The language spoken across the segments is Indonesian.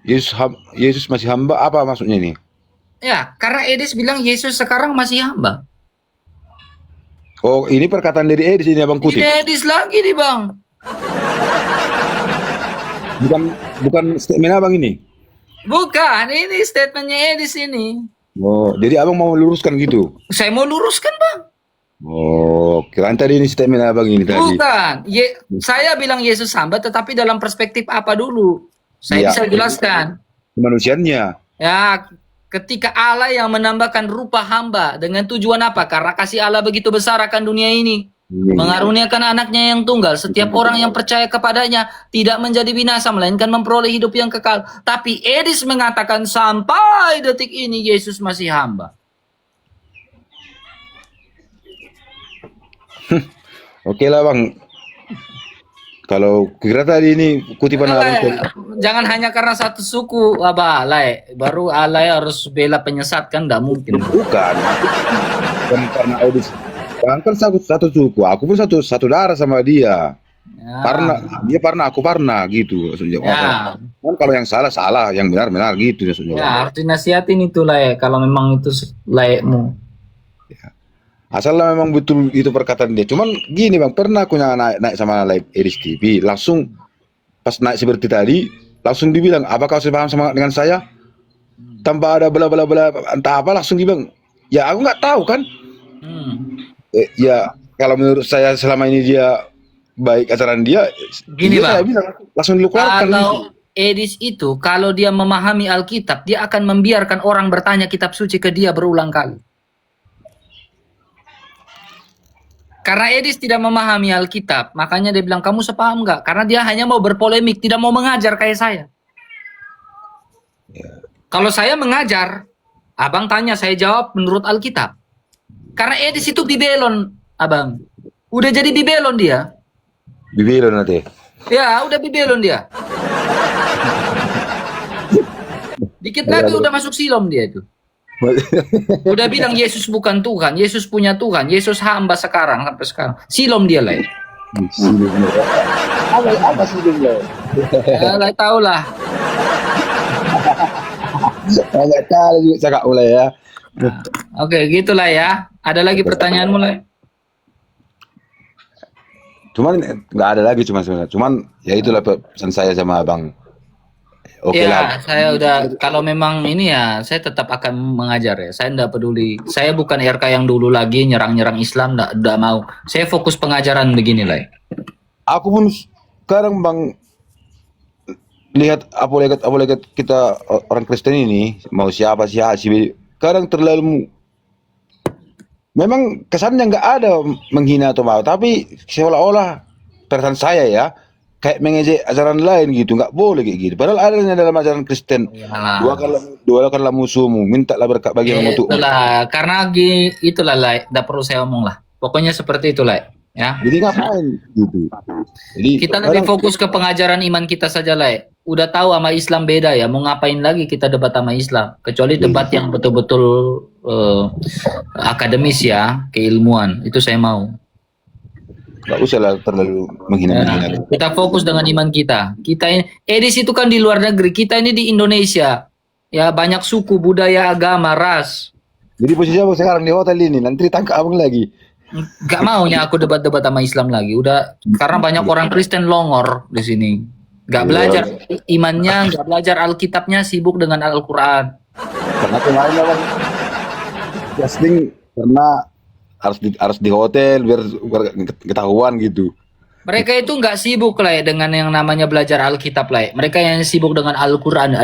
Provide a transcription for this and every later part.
Yesus masih hamba apa maksudnya ini? Ya, karena Edis bilang Yesus sekarang masih hamba. Oh, ini perkataan dari Edis ini Abang kutip. Ini Edis lagi nih Bang. Bukan bukan statement Abang ini. Bukan, ini statementnya Edis ini. Oh, jadi Abang mau meluruskan gitu. Saya mau luruskan Bang. Oh, kirain tadi ini statement Abang ini tadi. Bukan, saya bilang Yesus hamba tetapi dalam perspektif apa dulu? Saya Iya. bisa jelaskan. Kemanusiaannya. Ya, ketika Allah yang menambahkan rupa hamba dengan tujuan apa? Karena kasih Allah begitu besar akan dunia ini. Mengaruniakan anaknya yang tunggal. Setiap orang yang percaya kepadanya tidak menjadi binasa, melainkan memperoleh hidup yang kekal. Tapi Edis mengatakan sampai detik ini Yesus masih hamba. Oke lah Bang. Kalau kira tadi ini kutipan Abang. Jangan hanya karena satu suku, Abah, Alay. Baru Alay harus bela penyesat kan? Nggak mungkin. Bukan. Bukan karena Edis. Bang kan satu suku. Aku pun satu darah sama dia. Ya. Dia pernah, aku pernah gitu maksudnya. Ya. Kan kalau yang salah salah, yang benar benar gitu maksudnya. Ya, harus dinasihatin itu Lay. Kalau memang itu layakmu. Ya. Asal lah memang betul itu perkataan dia. Cuman gini Bang, pernah aku naik sama live Edis TV, langsung pas naik seperti tadi, langsung dibilang, apakah kau paham sama dengan saya? Tanpa ada bela bela bela entah apa, langsung dibilang, ya aku nggak tahu kan. Ya kalau menurut saya selama ini dia baik ajaran dia, Gini Bang, saya bilang langsung dikeluarkan. kalau Edis itu, kalau dia memahami Alkitab, dia akan membiarkan orang bertanya kitab suci ke dia berulang kali. Karena Edis tidak memahami Alkitab, makanya dia bilang, kamu sepaham nggak? Karena dia hanya mau berpolemik, tidak mau mengajar kayak saya. Kalau saya mengajar, abang tanya, saya jawab menurut Alkitab. Karena Edis itu bibelon, abang. Udah jadi bibelon dia. Bibelon nanti. Ya, udah bibelon dia. Dikit lagi udah masuk silom dia itu. Udah bilang Yesus bukan Tuhan, Yesus punya Tuhan, Yesus hamba sekarang sampai sekarang. Silom dia lah. Apa silom lah? Ya, lah tahu lah. Banyak kali juga cakap mulai ya. Nah, oke, gitulah ya. Ada lagi pertanyaan mulai? Cuman nggak ada lagi sebenarnya. Cuman ya itulah pesan saya sama Abang. Oke ya, lah. saya udah, kalau memang ini ya, saya tetap akan mengajar ya. Saya enggak peduli. Saya bukan RK yang dulu lagi nyerang-nyerang Islam, enggak mau. Saya fokus pengajaran beginilah. Aku pun sekarang Bang lihat apalagi kita orang Kristen ini mau siapa sih kadang terlalu memang kesannya nggak ada menghina atau apa, tapi seolah-olah perasaan saya ya kayak mengejek ajaran lain gitu, nggak boleh kayak gitu. Padahal adanya dalam ajaran Kristen, doakanlah musuhmu, mintalah berkat bagi yang untuk. Itulah, karena itulah lah, tidak perlu saya omong lah. Pokoknya seperti itulah, ya. Jadi ngapain gitu? Jadi kita lebih fokus ke pengajaran iman kita saja lah. Udah tahu sama Islam beda ya, mau ngapain lagi kita debat sama Islam? Kecuali debat yang betul-betul akademis ya, keilmuan. Itu saya mau. Gak usah lah terlalu menghina-menghina. Kita fokus dengan iman kita. Kita ini, Edis itu kan di luar negeri, kita ini di Indonesia. Ya banyak suku, budaya, agama, ras. Jadi posisi Abang sekarang di hotel ini, nanti ditangkap Abang lagi. Gak maunya aku debat-debat sama Islam lagi. Udah, karena banyak orang Kristen longor di sini. Gak belajar imannya, gak belajar Alkitabnya, sibuk dengan Al-Quran. Karena kemarin Abang casting karena harus di hotel biar ketahuan gitu. Mereka itu nggak sibuk lah dengan yang namanya belajar Alkitab lah. Mereka yang sibuk dengan Al-Quran.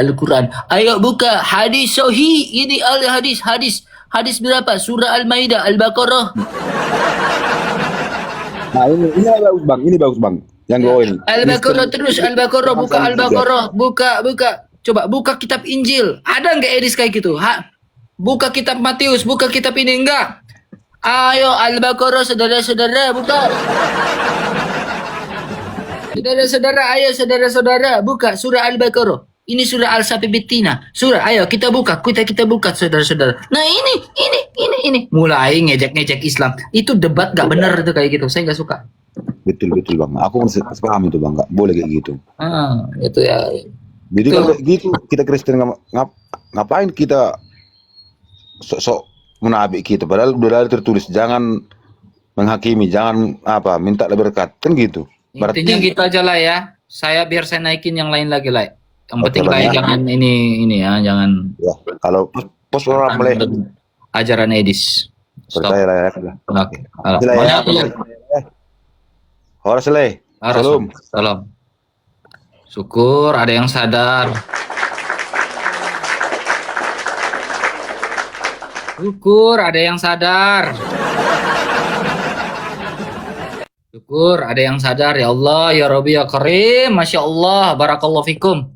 Ayo buka hadis sahih, ini hadis berapa? Surah Al-Maidah, Al-Baqarah. Nah ini bagus bang, yang gue ini. Al-Baqarah terus, Al-Baqarah, buka Al-Baqarah, buka. Coba buka kitab Injil. Ada nggak Edis kayak gitu? Buka kitab Matius, buka kitab ini enggak. Ayo Al-Baqarah saudara-saudara buka. Saudara-saudara, buka surah Al-Baqarah. Ini surah Al-Sapibitina. Surah, ayo kita buka saudara-saudara. Nah ini. Mulai ngejek Islam. Itu debat gak benar itu kayak gitu. Saya gak suka. Betul bang. Aku paham itu bang. Gak boleh kayak gitu. Itu ya. Jadi kalau Tuh. kayak gitu kita Kristen ngapain kita sok-sok menabik kita, padahal udah ada tertulis jangan menghakimi, jangan apa minta berkat kan gitu. Intinya Berarti gitu aja lah ya. Biar saya naikin yang lain lagi lah. Yang oke penting Bang lah ya. jangan ini ya, jangan Ya, kalau pos orang mulai ajaran Edis. Stop. percaya lah ya. Oke. Sila ya. Mana Horas Shalom. Salam. Salam. Syukur ada yang sadar. Syukur ada yang sadar. Syukur ada yang sadar. Ya Allah, ya Rabbi, ya Karim. Masya Allah, barakallahu fikum.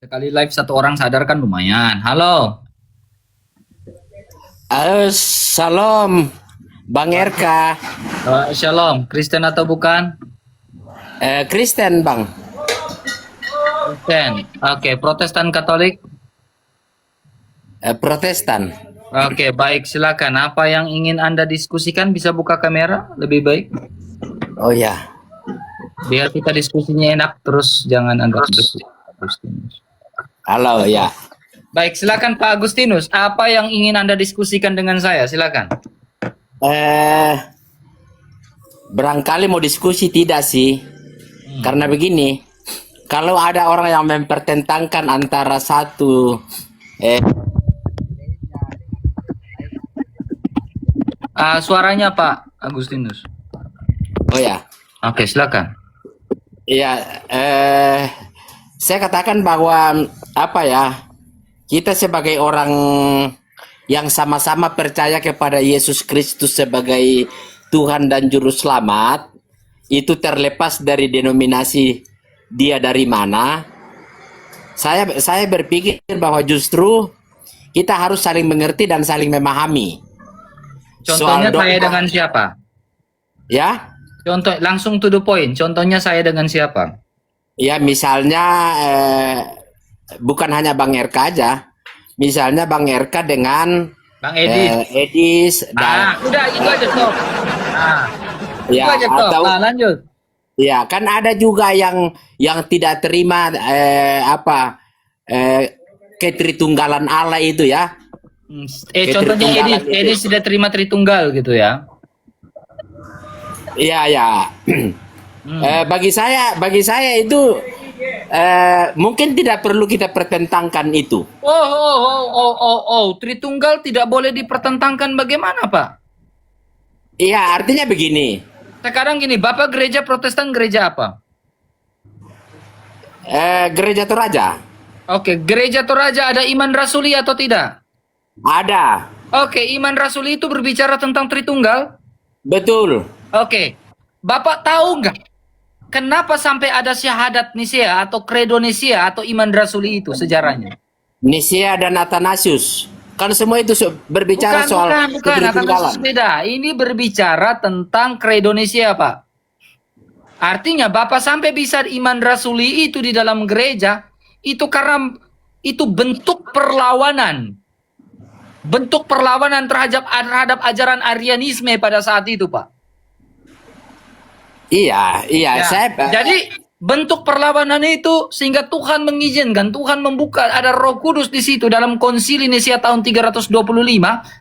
Sekali live satu orang sadar kan lumayan. Halo. Halo, salam, Bang RK. Shalom. Kristen atau bukan? Kristen, Bang. Kristen. Oke, Protestan Katolik. Protestan. Oke, baik, silakan. Apa yang ingin Anda diskusikan bisa buka kamera lebih baik. Oh ya. Biar kita diskusinya enak terus jangan agak Halo, ya. Baik, silakan Pak Agustinus. Apa yang ingin Anda diskusikan dengan saya? Silakan. Barangkali mau diskusi tidak sih? Karena begini, kalau ada orang yang mempertentangkan antara satu Suaranya Pak Agustinus. oh ya. Oke, silakan. Iya, saya katakan bahwa apa ya? Kita sebagai orang yang sama-sama percaya kepada Yesus Kristus sebagai Tuhan dan Juru Selamat, itu terlepas dari denominasi dia dari mana. Saya berpikir bahwa justru kita harus saling mengerti dan saling memahami. Contohnya Soal saya dogma, dengan siapa? ya, Contoh langsung to the point. Contohnya saya dengan siapa? ya misalnya bukan hanya Bang RK aja, misalnya Bang RK dengan Bang Edis. Edis dan Udah itu aja stop. ya Itu aja stop. atau Lanjut. ya kan ada juga yang tidak terima ketritunggalan Allah itu ya. Contohnya Tritunggalan itu. Edis sudah terima Tritunggal gitu ya. Iya ya. Bagi saya itu mungkin tidak perlu kita pertentangkan itu. Tritunggal tidak boleh dipertentangkan bagaimana, Pak? Iya, artinya begini. Sekarang gini, Bapak gereja Protestan gereja apa? Gereja Toraja Oke, gereja Toraja ada iman rasuli atau tidak? ada, Oke, iman rasuli itu berbicara tentang Tritunggal. betul. Oke, Bapak tahu nggak kenapa sampai ada syahadat Nisea atau kredo Nisea atau iman rasuli itu sejarahnya? Nisia dan Athanasius. Kan semua itu berbicara soal Bukan, ketritunggalan. Athanasius beda. Ini berbicara tentang kredo Nisea, Pak. Artinya Bapak sampai bisa iman rasuli itu di dalam gereja, itu karena itu bentuk perlawanan. Bentuk perlawanan terhadap ajaran Arianisme pada saat itu, Pak. Iya, Ya. saya Jadi bentuk perlawanan itu sehingga Tuhan mengizinkan, Tuhan membuka ada Roh Kudus di situ dalam Konsili Nicea tahun 325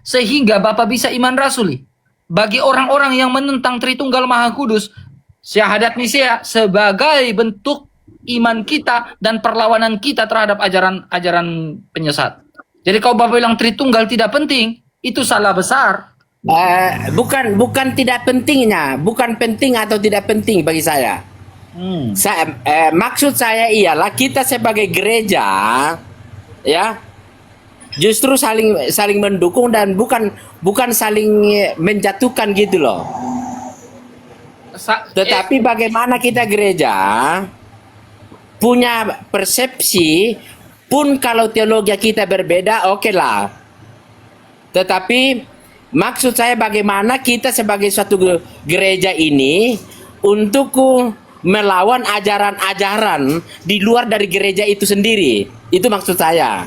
sehingga Bapak bisa iman rasuli. Bagi orang-orang yang menentang Tritunggal Maha Kudus, syahadat Nicea sebagai bentuk iman kita dan perlawanan kita terhadap ajaran penyesat. Jadi kalau Bapak bilang Tritunggal tidak penting, itu salah besar. bukan tidak pentingnya, bukan penting atau tidak penting bagi saya. Maksud saya ialah kita sebagai gereja, ya, justru saling mendukung dan bukan saling menjatuhkan gitu loh. Tetapi bagaimana kita gereja punya persepsi, pun kalau teologi kita berbeda, oke lah. Tetapi maksud saya bagaimana kita sebagai suatu gereja ini untuk melawan ajaran-ajaran di luar dari gereja itu sendiri. Itu maksud saya.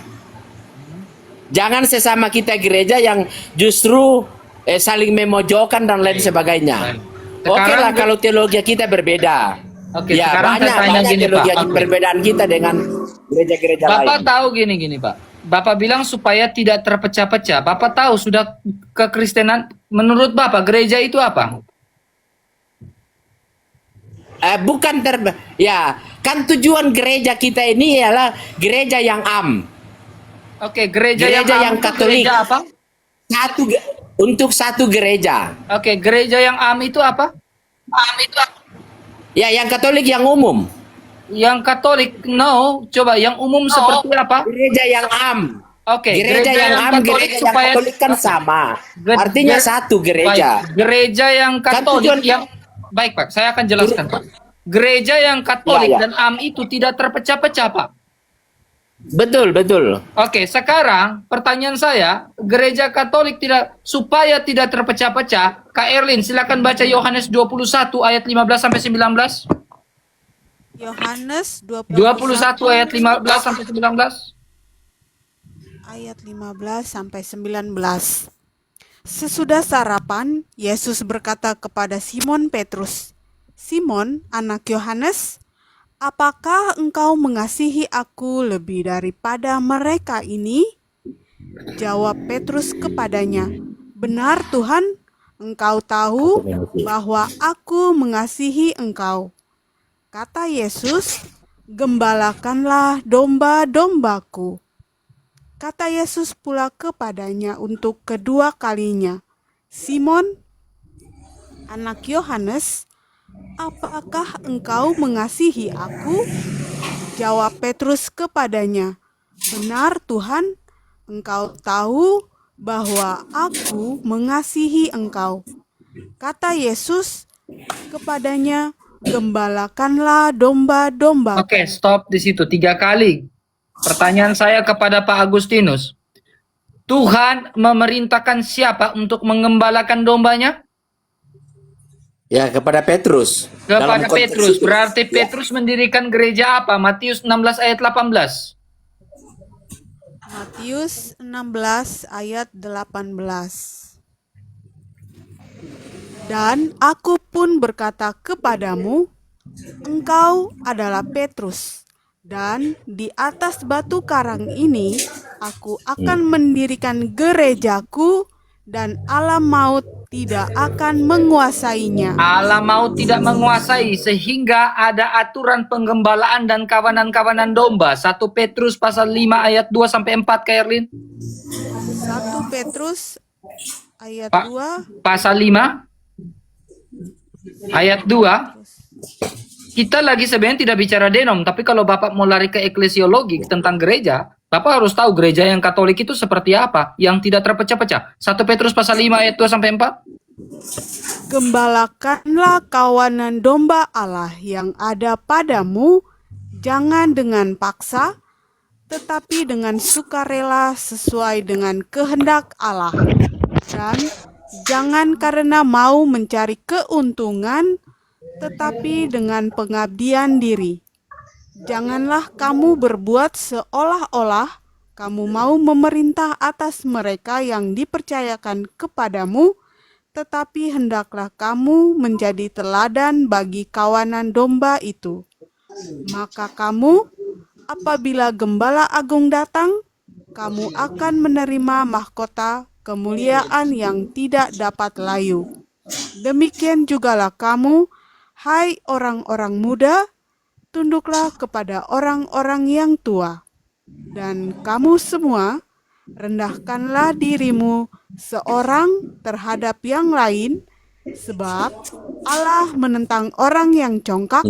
Jangan sesama kita gereja yang justru saling memojokkan dan lain sebagainya. Oke lah kalau teologi kita berbeda. Oke, Ya, sekarang saya tanya banyak gini, Pak. teologi Oke. perbedaan kita dengan gereja-gereja Bapak lain. tahu gini, Pak. Bapak bilang supaya tidak terpecah-pecah. Bapak tahu sudah kekristenan, menurut Bapak gereja itu apa? Bukan ya, kan tujuan gereja kita ini ialah gereja yang Oke, gereja Gereja yang itu Katolik. gereja apa? Untuk satu gereja. Oke, gereja yang am itu apa? Ya, yang Katolik yang umum. Yang Katolik, no. Coba yang umum seperti apa? Gereja yang Oke, Gereja yang Katolik gereja yang supaya Katolik kan sama. Ge- Artinya ge- satu gereja. Baik, gereja yang Kan Katolik tujuan- yang baik, Pak. Saya akan jelaskan, Pak. Gereja yang Katolik Ya, ya. dan am itu tidak terpecah-pecah, Pak. Betul, betul. Oke, sekarang pertanyaan saya, gereja Katolik supaya tidak terpecah-pecah, Kak Erlin silakan baca Yohanes 21 ayat 15 sampai 19. Yohanes 21 ayat 15 sampai 19. ayat 15 sampai 19. Sesudah sarapan, Yesus berkata kepada Simon Petrus, "Simon, anak Yohanes, apakah engkau mengasihi aku lebih daripada mereka ini?" Jawab Petrus kepadanya, "Benar Tuhan, engkau tahu bahwa aku mengasihi engkau." Kata Yesus, "Gembalakanlah domba-dombaku." Kata Yesus pula kepadanya untuk kedua kalinya, "Simon, anak Yohanes, apakah engkau mengasihi aku?" Jawab Petrus kepadanya, "Benar Tuhan, engkau tahu bahwa aku mengasihi engkau." Kata Yesus kepadanya, "Gembalakanlah domba-domba." Oke, stop di situ 3 kali. Pertanyaan saya kepada Pak Agustinus. Tuhan memerintahkan siapa untuk mengembalakan dombanya? Ya, kepada Petrus. Kepada Dalam konteks Petrus. itu. Berarti Ya. Petrus mendirikan gereja apa? Matius 16 ayat 18. Matius 16 ayat 18. "Dan aku pun berkata kepadamu, engkau adalah Petrus, dan di atas batu karang ini aku akan mendirikan gerejaku, dan alam maut tidak akan menguasainya." Alam maut tidak menguasai sehingga ada aturan penggembalaan dan kawanan-kawanan domba. 1 Petrus pasal 5 ayat 2 sampai 4, Kak Erlin. 1 Petrus ayat Pak. 2. Pasal 5 ayat 2. Kita lagi sebenarnya tidak bicara denom, tapi kalau Bapak mau lari ke eklesiologi tentang gereja, Bapak harus tahu gereja yang Katolik itu seperti apa, yang tidak terpecah-pecah. 1 Petrus pasal 5 ayat 2 sampai 4. "Gembalakanlah kawanan domba Allah yang ada padamu, jangan dengan paksa, tetapi dengan sukarela sesuai dengan kehendak Allah. Dan jangan karena mau mencari keuntungan, tetapi dengan pengabdian diri. Janganlah kamu berbuat seolah-olah kamu mau memerintah atas mereka yang dipercayakan kepadamu, tetapi hendaklah kamu menjadi teladan bagi kawanan domba itu. Maka kamu, apabila Gembala Agung datang, kamu akan menerima mahkota kemuliaan yang tidak dapat layu. Demikian jugalah kamu, hai orang-orang muda, tunduklah kepada orang-orang yang tua. Dan kamu semua, rendahkanlah dirimu seorang terhadap yang lain, sebab Allah menentang orang yang congkak,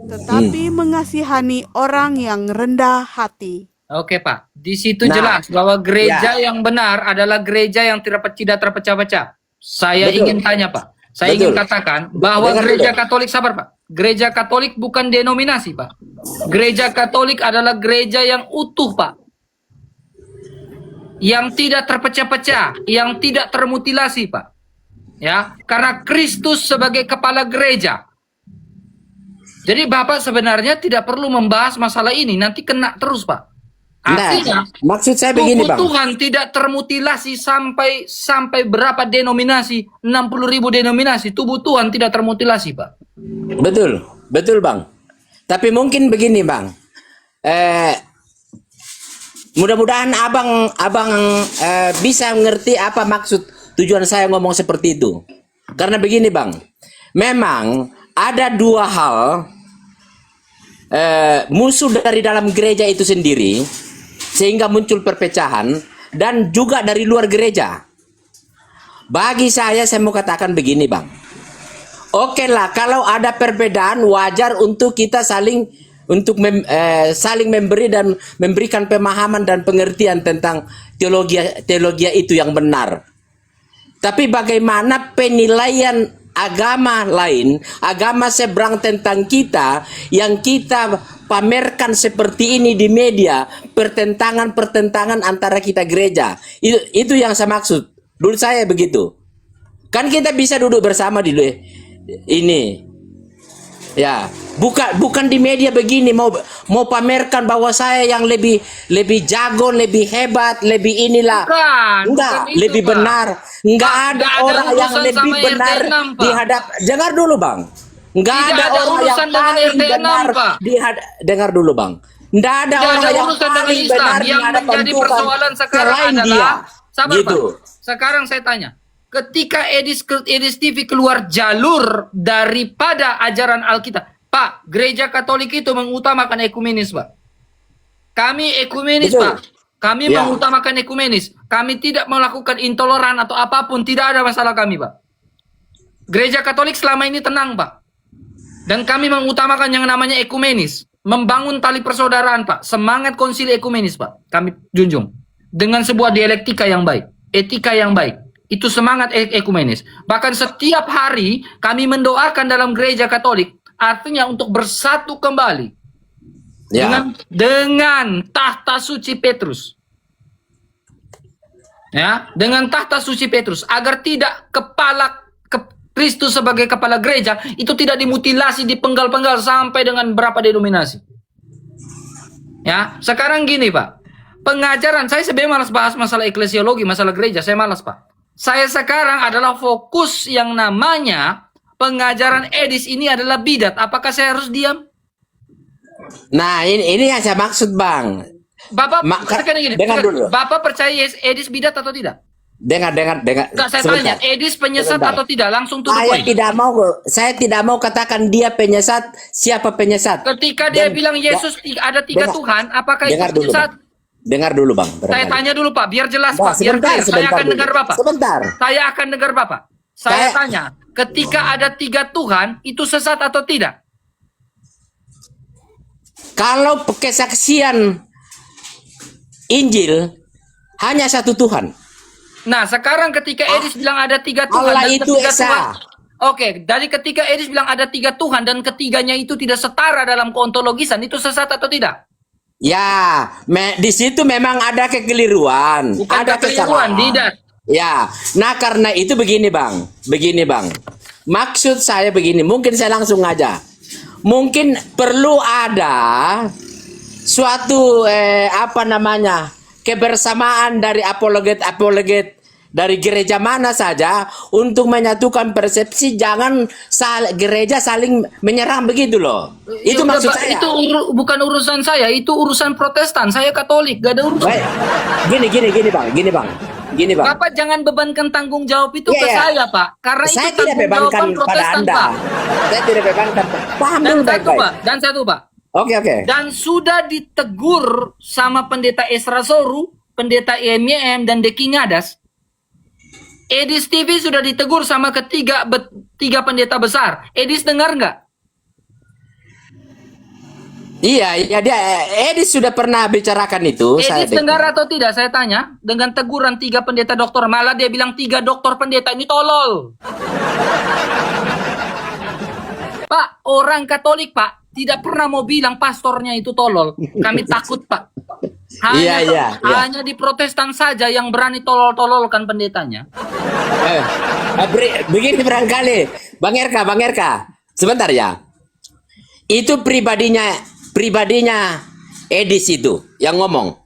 tetapi mengasihani orang yang rendah hati. Oke Pak, di situ Nah, jelas bahwa gereja yang benar adalah gereja yang tidak terpecah-pecah. Saya Betul. ingin tanya Pak, saya Betul. ingin katakan bahwa Dengar gereja dulu. Katolik, sabar Pak, gereja Katolik bukan denominasi Pak. Gereja Katolik adalah gereja yang utuh Pak, yang tidak terpecah-pecah, yang tidak termutilasi Pak. Ya, karena Kristus sebagai kepala gereja. Jadi Bapak sebenarnya tidak perlu membahas masalah ini, nanti kena terus Pak. Artinya, Nah, maksud saya begini, tubuh Bang. Tuhan tidak termutilasi sampai berapa denominasi, 60.000 denominasi, tubuh Tuhan tidak termutilasi, Pak. Betul. Betul Bang. Tapi mungkin begini Bang. Mudah-mudahan abang bisa mengerti apa maksud tujuan saya ngomong seperti itu. Karena begini Bang, memang ada dua hal musuh dari dalam gereja itu sendiri sehingga muncul perpecahan, dan juga dari luar gereja. Bagi saya mau katakan begini Bang. Oke lah, kalau ada perbedaan wajar untuk kita saling memberi dan memberikan pemahaman dan pengertian tentang teologi itu yang benar. Tapi bagaimana penilaian agama lain, agama seberang tentang kita, yang kita pamerkan seperti ini di media, pertentangan antara kita gereja. Itu yang saya maksud. Dulu saya begitu. Kan kita bisa duduk bersama di ini. Ya, bukan di media begini mau pamerkan bahwa saya yang lebih jago, lebih hebat, lebih inilah. Enggak, lebih benar. Enggak ada orang yang lebih benar di hadap. Dengar dulu, Bang. Enggak ada orang yang paling benar di hadap. Dengar dulu, Bang. Enggak ada orang yang paling benar di hadapan Tuhan selain dia. Sabar, gitu. Sekarang saya tanya. Ketika Edis TV keluar jalur daripada ajaran Alkitab, Pak, gereja Katolik itu mengutamakan ekumenis, Pak. Kami ekumenis, betul, Pak. Kami mengutamakan ekumenis. Kami tidak melakukan intoleran atau apapun, tidak ada masalah kami, Pak. Gereja Katolik selama ini tenang, Pak. Dan kami mengutamakan yang namanya ekumenis, membangun tali persaudaraan, Pak. Semangat konsili ekumenis, Pak. Kami junjung dengan sebuah dialektika yang baik, etika yang baik. Itu semangat ekumenis. Bahkan setiap hari kami mendoakan dalam gereja Katolik, artinya untuk bersatu kembali dengan tahta suci Petrus. Ya, dengan tahta suci Petrus, agar tidak Kristus sebagai kepala gereja itu tidak dimutilasi, dipenggal-penggal sampai dengan berapa denominasi. Ya, sekarang gini, Pak. Pengajaran saya sebenarnya malas bahas masalah eklesiologi, masalah gereja, saya malas, Pak. Saya sekarang adalah fokus yang namanya pengajaran Edis ini adalah bidat. Apakah saya harus diam? Nah, ini yang saya maksud, Bang. Bapak, sekarang gini, dengar dulu. Bapak percaya Edis bidat atau tidak? Dengar. Enggak, saya tanya, Edis penyesat atau tidak? Langsung to the point. Saya tidak mau katakan dia penyesat, siapa penyesat. Ketika dia bilang Yesus ada tiga Tuhan, apakah itu penyesat? Dengar dulu, Bang. Saya tanya dulu, Pak, biar jelas, Pak. Biar clear. Saya akan dengar Bapak. Saya akan dengar Bapak. Saya tanya, ketika ada tiga Tuhan, itu sesat atau tidak? Kalau kesaksian Injil hanya satu Tuhan. Nah, sekarang ketika Edis bilang ada tiga Tuhan Allah dan itu ketiga esa. Tuhan. Oke, dari ketika Edis bilang ada tiga Tuhan dan ketiganya itu tidak setara dalam keontologisan, itu sesat atau tidak? Ya, di situ memang ada kekeliruan, bukan ada kekeliruan, tidak. Ya, nah karena itu begini bang. Maksud saya begini, mungkin saya langsung aja. Mungkin perlu ada suatu kebersamaan dari apologet dari gereja mana saja untuk menyatukan persepsi, jangan gereja saling menyerang begitu loh. Itu maksud saya. Itu bukan urusan saya, itu urusan Protestan. Saya Katolik, gak ada urusan. Gini bang. Bapak jangan bebankan tanggung jawab itu ke saya, Pak. Karena saya itu tidak bebankan pada Anda. Pak. Saya tidak bebankan. Paham dulu baik-baik. Dan satu, Pak. Oke. Dan sudah ditegur sama pendeta Esra Soru, pendeta IMYM dan Deki Ngadas. Edis TV sudah ditegur sama tiga pendeta besar. Edis dengar nggak? Iya, dia Edis sudah pernah bicarakan itu. Edis dengar atau tidak? Saya tanya. Dengan teguran tiga pendeta doktor, malah dia bilang tiga doktor pendeta ini tolol. Pak, orang Katolik, Pak, tidak pernah mau bilang pastornya itu tolol. Kami takut, Pak. Hanya di Protestan saja yang berani tolol-tololkan pendetanya. Begini barangkali, Bang RK, sebentar ya. Itu pribadinya Edis itu yang ngomong.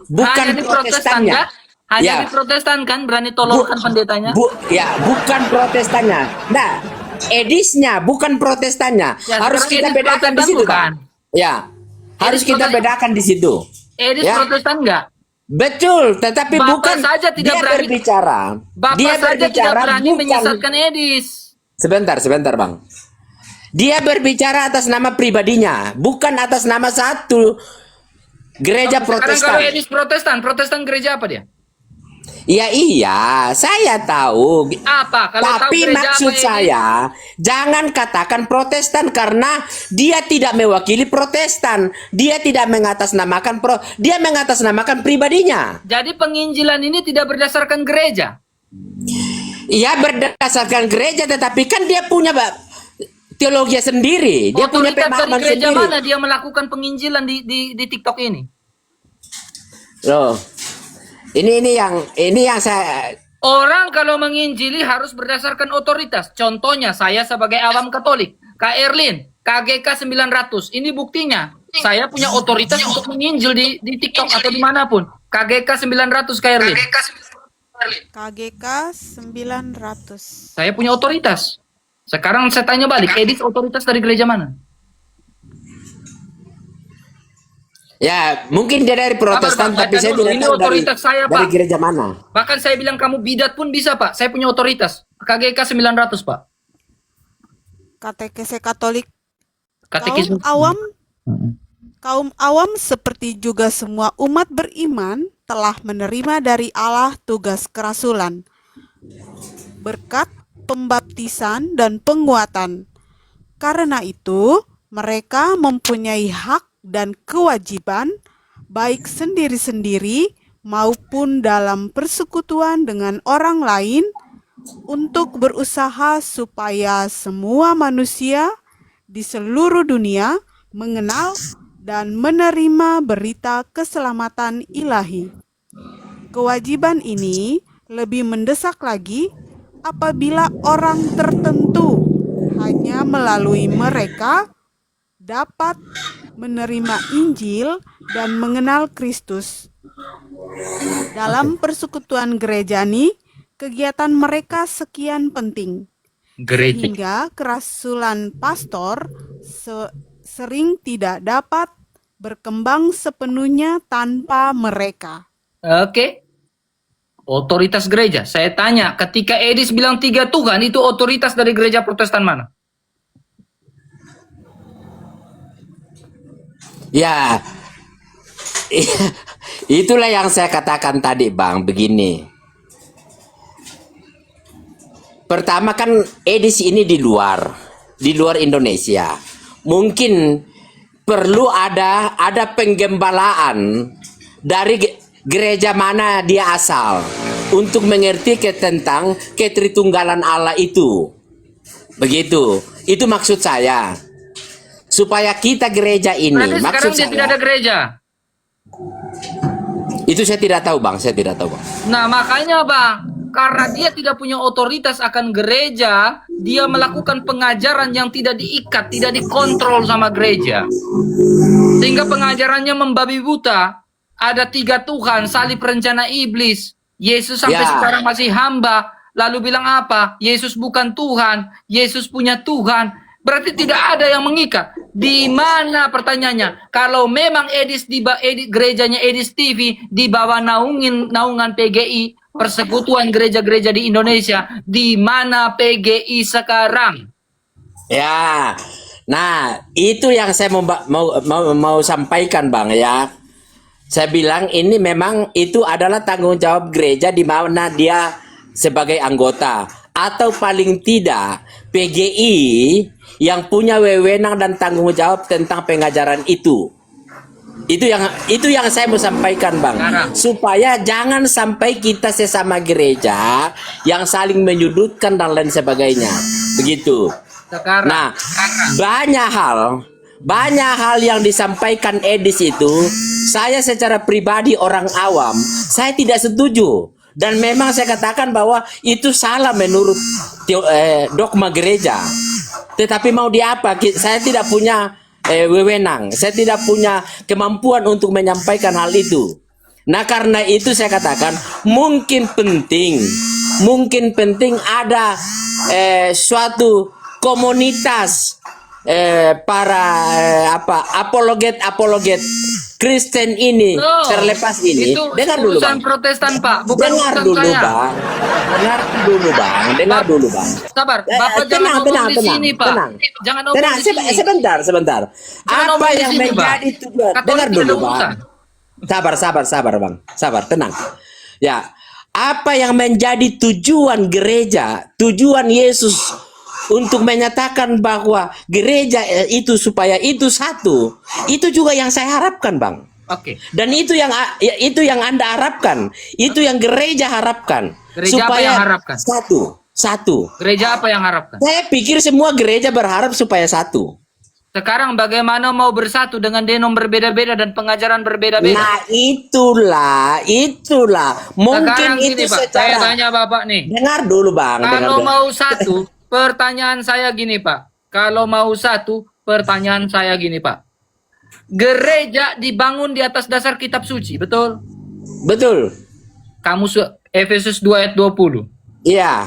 Bukan hanya di Protestannya. Hanya di Protestan kan berani tololkan pendetanya. Bukan Protestannya. Nah, Edisnya, bukan protestannya. Ya, Harus sekarang kita Edis bedakan di Protestan situ, bukan? Bang. Ya, harus Edis kita Protestan. bedakan di situ. Edis Ya. Protestan enggak? Betul, tetapi Bapak bukan saja tidak dia berani- berbicara. Bapak Dia saja tidak berbicara berani bukan. menyesatkan Edis. Sebentar, Bang. Dia berbicara atas nama pribadinya, bukan atas nama satu gereja Sekarang kalau Protestan. Edis Protestan gereja apa dia? Ya iya, saya tahu. Apa? Kalau tahu Tapi gereja maksud apa, Edis? saya, jangan katakan Protestan karena dia tidak mewakili Protestan. Dia tidak mengatasnamakan dia mengatasnamakan pribadinya. Jadi penginjilan ini tidak berdasarkan gereja. Ia berdasarkan gereja, tetapi kan dia punya teologi sendiri. Dia punya Otoritas dari pemahaman gereja sendiri. mana dia melakukan penginjilan di TikTok ini? Loh, ini yang saya Orang kalau menginjili harus berdasarkan otoritas. Contohnya saya sebagai awam Katolik, Kak Erlin, KGK 900. Ini buktinya. Saya punya otoritas untuk menginjil di TikTok atau dimanapun. KGK 900 Kak Erlin. KGK 900. Saya punya otoritas. Sekarang saya tanya balik, Edis otoritas dari gereja mana? ya mungkin dia dari Protestan, Sabar, Bang, tapi baca saya dulu. tidak Ini tahu dari otoritas saya, dari Pak. gereja mana. Bahkan saya bilang kamu bidat pun bisa, Pak. Saya punya otoritas. KGK 900, Pak. KTKS Katolik. Katekisme. Kaum awam seperti juga semua umat beriman telah menerima dari Allah tugas kerasulan, berkat pembaptisan dan penguatan. Karena itu, mereka mempunyai hak dan kewajiban baik sendiri-sendiri maupun dalam persekutuan dengan orang lain untuk berusaha supaya semua manusia di seluruh dunia mengenal dan menerima berita keselamatan ilahi. Kewajiban ini lebih mendesak lagi apabila orang tertentu hanya melalui mereka dapat menerima Injil dan mengenal Kristus. Dalam persekutuan gerejani, kegiatan mereka sekian penting, Gereja. hingga kerasulan pastor sering tidak dapat berkembang sepenuhnya tanpa mereka. Oke. Otoritas gereja. Saya tanya, ketika Edis bilang 3 Tuhan, itu otoritas dari gereja Protestan mana? Ya, itulah yang saya katakan tadi, Bang. Begini. Pertama kan Edis ini di luar Indonesia. Mungkin perlu ada penggembalaan dari gereja mana dia asal untuk mengerti tentang ketritunggalan Allah itu. Begitu. Itu maksud saya. Supaya kita gereja ini, Berarti maksud sekarang dia saya, tidak ada gereja. itu saya tidak tahu, Bang. Saya tidak tahu, Bang. Nah, makanya, Bang, karena dia tidak punya otoritas akan gereja, dia melakukan pengajaran yang tidak diikat, tidak dikontrol sama gereja. Sehingga pengajarannya membabi buta. Ada 3 Tuhan, salib rencana iblis. Yesus sampai Ya. sekarang masih hamba. Lalu bilang apa? Yesus bukan Tuhan, Yesus punya Tuhan. Berarti tidak ada yang mengikat. Di mana pertanyaannya? Kalau memang gerejanya Edis TV di bawah naungan PGI, Persekutuan Gereja-Gereja di Indonesia, di mana PGI sekarang? Ya, nah itu yang saya mau sampaikan, Bang, ya. Saya bilang ini memang itu adalah tanggung jawab gereja di mana dia sebagai anggota, atau paling tidak PGI yang punya wewenang dan tanggung jawab tentang pengajaran itu. Itu yang saya mau sampaikan, Bang. Supaya jangan sampai kita sesama gereja yang saling menyudutkan dan lain sebagainya. Begitu. Sekarang. Nah, banyak hal yang disampaikan Edis itu, saya secara pribadi orang awam, saya tidak setuju. Dan memang saya katakan bahwa itu salah menurut dogma gereja. Tetapi mau diapa? Saya tidak punya wewenang. Saya tidak punya kemampuan untuk menyampaikan hal itu. Nah, karena itu saya katakan mungkin penting ada suatu komunitas para apologet Kristen ini No, terlepas ini. itu Dengar dulu urusan Bang. Protestan Pak, bukan Dengar urusan dulu saya. Bang. Dengar dulu Bang. Sabar, Bapak jangan ngomong di sini Pak. Jangan ngomong Tenang, di sini. sebentar. Jangan Apa ngomong di yang sini, Pak. menjadi tujuan? Katolik Dengar tidak dulu ada Bang. urusan. Sabar Bang. Sabar, tenang. Ya, apa yang menjadi tujuan gereja, tujuan Yesus untuk menyatakan bahwa gereja itu supaya itu satu, itu juga yang saya harapkan Bang. Oke. Dan itu yang Anda harapkan, itu yang gereja harapkan. Gereja apa yang harapkan? Satu. Gereja apa yang harapkan? Saya pikir semua gereja berharap supaya satu. Sekarang bagaimana mau bersatu dengan denom berbeda-beda dan pengajaran berbeda-beda? Nah itulah. Mungkin Sekarang itu gini Pak, saya secara. tanya Bapak nih. Dengar dulu Bang. Kalau mau satu, pertanyaan saya gini Pak. Kalau mau satu, pertanyaan saya gini Pak. Gereja dibangun di atas dasar kitab suci, betul? Betul. Kamu Efesus 2 ayat 20. Iya.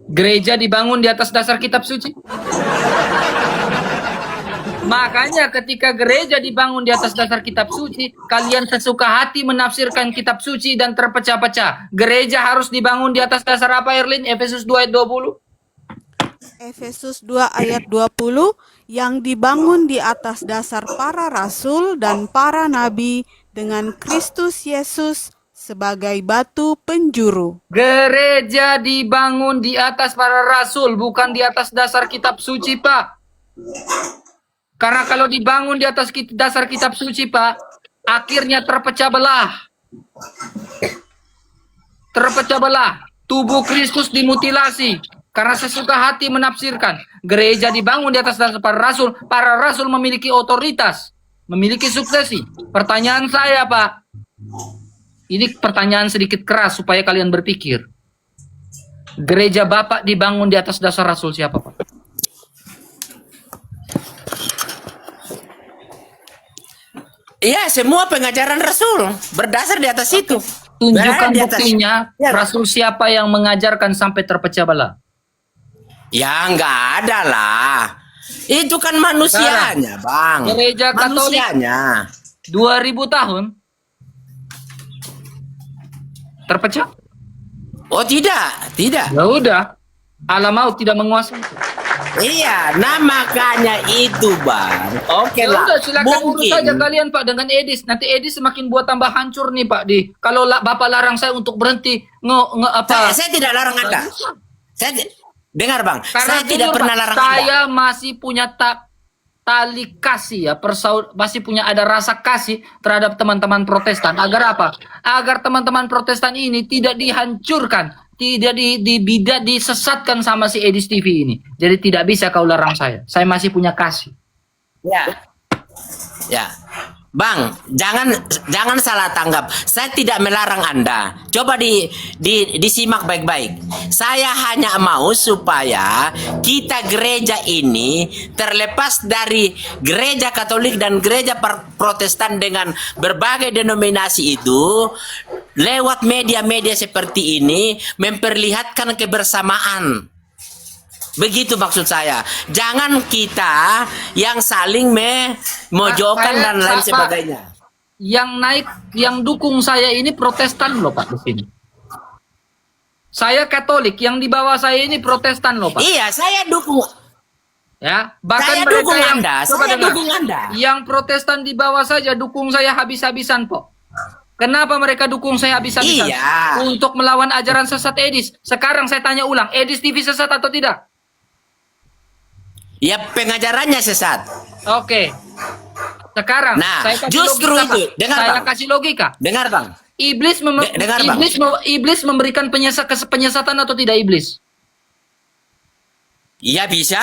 Gereja dibangun di atas dasar kitab suci. Makanya ketika gereja dibangun di atas dasar kitab suci, kalian sesuka hati menafsirkan kitab suci dan terpecah-pecah. Gereja harus dibangun di atas dasar apa, Erlin? Efesus 2 ayat 20. Efesus 2 ayat 20 yang dibangun di atas dasar para rasul dan para nabi dengan Kristus Yesus sebagai batu penjuru. Gereja dibangun di atas para rasul, bukan di atas dasar kitab suci, Pak. Karena kalau dibangun di atas dasar kitab suci, Pak, akhirnya terpecah belah. Terpecah belah. Tubuh Kristus dimutilasi. Karena sesuka hati menafsirkan. Gereja dibangun di atas dasar para rasul. Para rasul memiliki otoritas. Memiliki suksesi. Pertanyaan saya, Pak. Ini pertanyaan sedikit keras supaya kalian berpikir. Gereja Bapak dibangun di atas dasar rasul siapa, Pak? Iya, semua pengajaran Rasul berdasar di atas itu. Tunjukkan Berada di atas. buktinya, Ya. rasul siapa yang mengajarkan sampai terpecah belah? Ya nggak ada lah. Itu kan manusianya, Bang. Gereja Katolik Manusianya. 2000 tahun terpecah? Oh tidak. Ya udah, Allah mau tidak menguasai. Iya, nah makanya itu, Bang. Oke Ya lah. udah, silakan urus Mungkin. saja kalian Pak dengan Edis. Nanti Edis semakin buat tambah hancur nih Pak di. Kalau Bapak larang saya untuk berhenti apa? Saya tidak larang Anda. Dengar, Bang. Karena Saya tidak jujur, pernah Pak, larang Anda. saya masih punya tali kasih ya, masih punya ada rasa kasih terhadap teman-teman Protestan. Agar apa? Agar teman-teman Protestan ini tidak dihancurkan, tidak disesatkan sama si Edis TV ini. Jadi tidak bisa kau larang saya. Saya masih punya kasih. Ya. Bang, jangan salah tanggap. Saya tidak melarang Anda. Coba disimak baik-baik. Saya hanya mau supaya kita gereja ini terlepas dari gereja Katolik dan gereja Protestan dengan berbagai denominasi itu, lewat media-media seperti ini memperlihatkan kebersamaan. Begitu maksud saya. Jangan kita yang saling memojokkan dan lain sebagainya. Yang naik, yang dukung saya ini Protestan loh Pak di sini. Saya Katolik, yang di bawah saya ini Protestan loh Pak. Iya, saya dukung. Ya, bahkan Saya mereka dukung yang Anda. coba Saya dengar. dukung Anda. Yang Protestan di bawah saja dukung saya habis-habisan Pak. Kenapa mereka dukung saya habis-habisan? Iya. Untuk melawan ajaran sesat Edis. Sekarang saya tanya ulang, Edis TV sesat atau tidak? Ya pengajarannya sesat. Oke. Sekarang Nah, saya kasih justru logika, itu. Pak. Dengar, saya Bang. kasih logika. Dengar, Bang. Dengar, Bang. Iblis memberikan penyesatan atau tidak iblis? Iya bisa.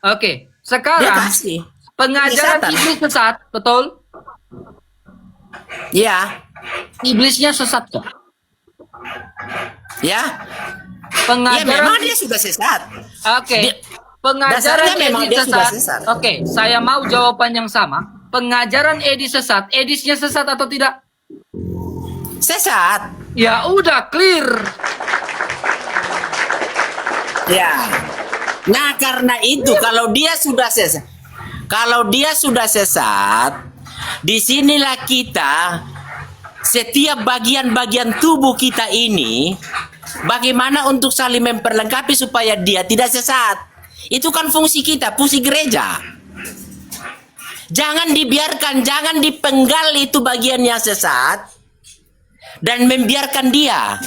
Oke. Ya Sekarang pasti. pengajaran Penyesatan. iblis sesat, betul? Iya. Iblisnya sesat kok. Ya. Ya Pengajaran memang dia sudah sesat. Oke. Dia- Pengajaran dasarnya memang Edis dia sudah sesat. sesat. Oke, saya mau jawaban yang sama. Pengajaran Edis sesat, Edisnya sesat atau tidak? Sesat. Ya udah clear. Ya. Nah, karena itu kalau dia sudah sesat, disinilah kita setiap bagian-bagian tubuh kita ini bagaimana untuk saling memperlengkapi supaya dia tidak sesat. Itu kan fungsi kita, fungsi gereja. Jangan dibiarkan, jangan dipenggal itu bagian yang sesat dan membiarkan dia.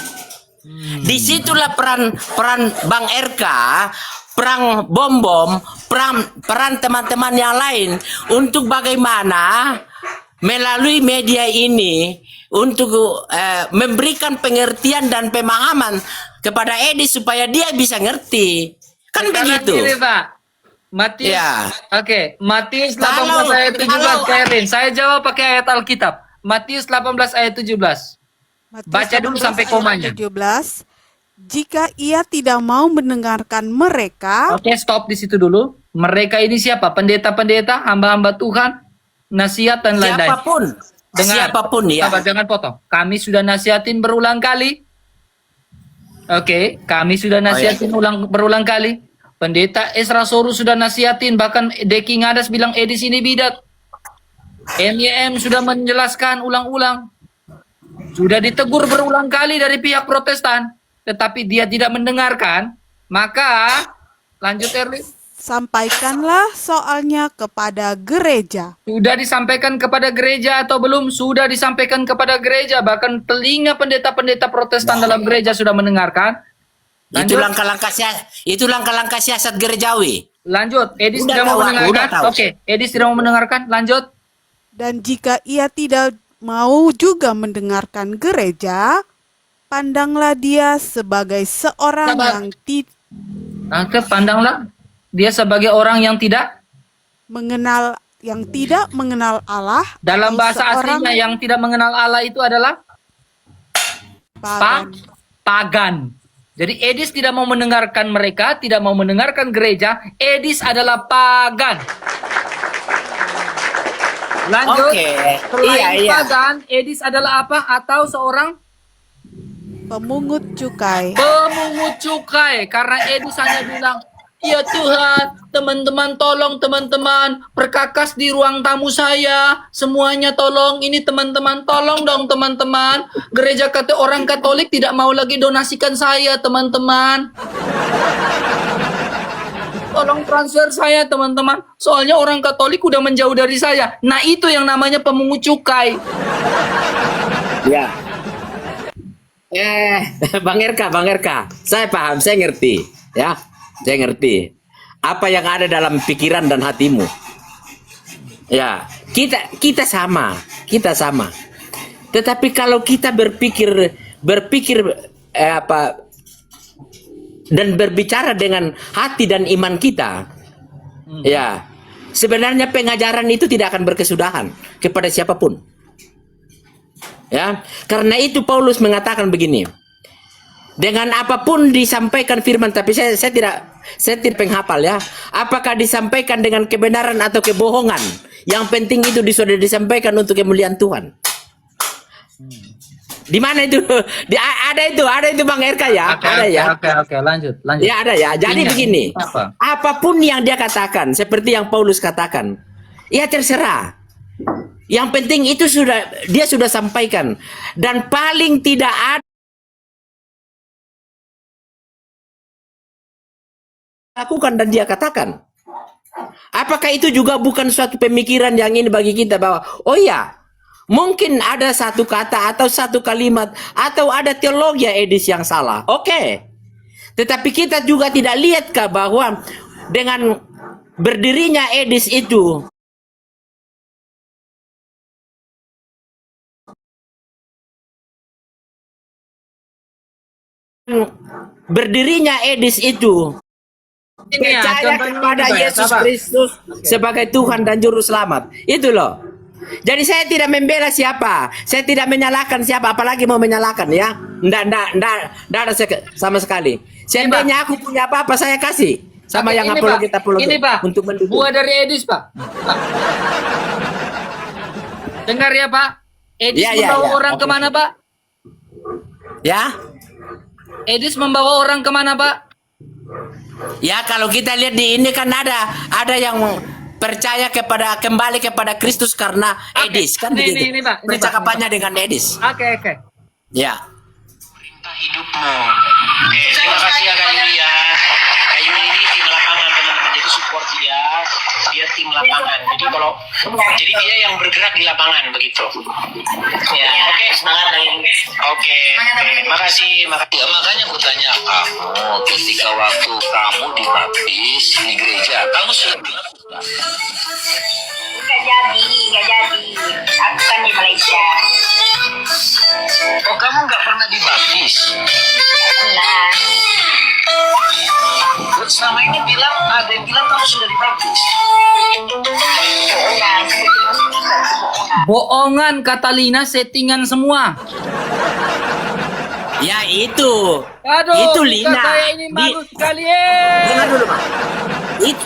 Disitulah peran Bang RK, peran Bom, peran teman-teman yang lain untuk bagaimana melalui media ini untuk memberikan pengertian dan pemahaman kepada Edi supaya dia bisa ngerti. Kan Sekarang begitu. gini, Pak. Matius, Ya. Oke, Matius 18 Kalau- ayat 17, kalau- Kak Erwin. Saya jawab pakai ayat Alkitab. Matius 18 ayat 17. Matius Baca dulu 18 sampai ayat komanya. 17. Jika ia tidak mau mendengarkan mereka, Oke, stop di situ dulu. Mereka ini siapa? Pendeta-pendeta, hamba-hamba Tuhan, nasihat dan lain-lain. Siapapun, siapapun ya. Sabar, jangan potong. Kami sudah nasihatin berulang kali. Oke, kami sudah nasihatin berulang kali. Pendeta Esra Soru sudah nasihatin, bahkan Deki Ngadas bilang Edis ini bidat. MYM sudah menjelaskan ulang-ulang. Sudah ditegur berulang kali dari pihak Protestan, tetapi dia tidak mendengarkan. Maka lanjut Erwin. sampaikanlah soalnya kepada gereja. Sudah disampaikan kepada gereja atau belum? Sudah disampaikan kepada gereja. Bahkan telinga pendeta-pendeta Protestan dalam gereja sudah mendengarkan. Itu Lanjut. langkah-langkah siasat gerejawi. Lanjut. Edis Udah tidak mau tahu aku, mendengarkan. udah tahu. Oke. Edis tidak mau mendengarkan. Lanjut. Dan jika ia tidak mau juga mendengarkan gereja, pandanglah dia sebagai seorang Sabar. yang Pandanglah dia sebagai orang yang tidak tidak mengenal Allah. dalam atau bahasa seorang aslinya yang tidak mengenal Allah itu adalah pagan. pagan. Jadi Edis tidak mau mendengarkan mereka, tidak mau mendengarkan gereja. Edis adalah pagan. Lanjut. Oke. Selain Iya. pagan, Edis adalah apa? Atau seorang Pemungut cukai. pemungut cukai. Karena Edis hanya bilang, ya Tuhan, teman-teman tolong teman-teman, perkakas di ruang tamu saya, semuanya tolong, ini teman-teman, tolong dong teman-teman. Gereja orang Katolik tidak mau lagi donasikan saya teman-teman. Tolong transfer saya teman-teman, soalnya orang Katolik udah menjauh dari saya. Nah itu yang namanya pemungut cukai. Ya. Bang RK, saya paham, saya ngerti, ya, saya ngerti apa yang ada dalam pikiran dan hatimu. Ya, kita sama. Tetapi kalau kita berpikir dan berbicara dengan hati dan iman kita, ya, sebenarnya pengajaran itu tidak akan berkesudahan kepada siapapun. Ya, karena itu Paulus mengatakan begini. Dengan apapun disampaikan firman, tapi saya tidak penghafal ya. Apakah disampaikan dengan kebenaran atau kebohongan? Yang penting itu sudah disampaikan untuk kemuliaan Tuhan. Di mana itu? Ada itu Bang RK ya? Oke, lanjut. Ya ada ya. Jadi Ingat, begini, apa? apapun yang dia katakan, seperti yang Paulus katakan, ya terserah. Yang penting itu dia sudah sampaikan, dan paling tidak ada lakukan dan dia katakan. Apakah itu juga bukan suatu pemikiran yang ini bagi kita bahwa oh ya, mungkin ada satu kata atau satu kalimat atau ada teologi Edis yang salah. Oke. Tetapi kita juga tidak lihatkah bahwa dengan berdirinya Edis itu Ini ya, percaya contohnya kepada ini, Pak, ya. Yesus Sabar. Kristus sebagai Tuhan dan Juru Selamat. Itu loh. Jadi saya tidak membela siapa, saya tidak menyalahkan siapa, apalagi mau menyalahkan ya. Nggak ada sama sekali. Seandainya aku punya apa-apa saya kasih sama Oke, yang ini, apologet Pak. Ini Pak, untuk mendukung. buah dari Edis Pak. Dengar ya Pak, Edis Ya, membawa ya. orang Oke. kemana Pak? Ya, Edis membawa orang kemana Pak? Ya kalau kita lihat di ini kan ada yang percaya kembali kepada Kristus karena Oke. Edis kan Nih, begitu. nih, Pak. Ini, Pak. Percakapannya dengan Edis. Oke. Ya. Hidupmu. Oke, terima kasih ya Kak Yuli ya. Kak Yuli ini tim lapangan teman-teman, jadi support dia tim lapangan. Jadi dia yang bergerak di lapangan begitu. Ya, oke, semangat dan oke. Makasih. Ya, makanya aku tanya kamu ketika waktu kamu dibaptis di gereja, kamu sudah melakukan. Nggak jadi. Aku kan di Malaysia. Oh, kamu nggak pernah dibaptis? Nah, Terus selama ini ada yang bilang kamu sudah dibaptis. bohongan. Bohongan kata Lina, settingan semua. Ya itu. Aduh, Itu muka Lina. saya ini malu sekali. Dengar dulu, Bang.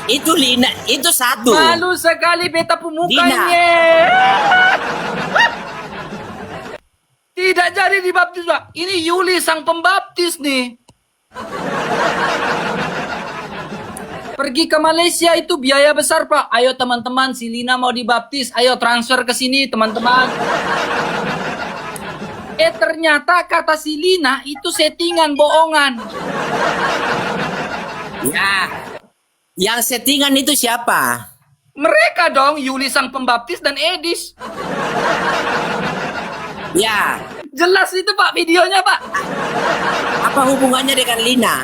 Itu Lina, itu satu. Malu sekali beta pemuka Lina. ini. Tidak jadi dibaptis, Pak. Ini Yuli sang pembaptis nih. Pergi ke Malaysia itu biaya besar, Pak. Ayo teman-teman, si Lina mau dibaptis. Ayo transfer ke sini, teman-teman. Ternyata kata si Lina itu settingan, bohongan. Ya. Yang settingan itu siapa? Mereka dong, Yuli sang pembaptis dan Edis. Ya. Jelas itu, Pak, videonya, Pak. Apa hubungannya dengan Lina?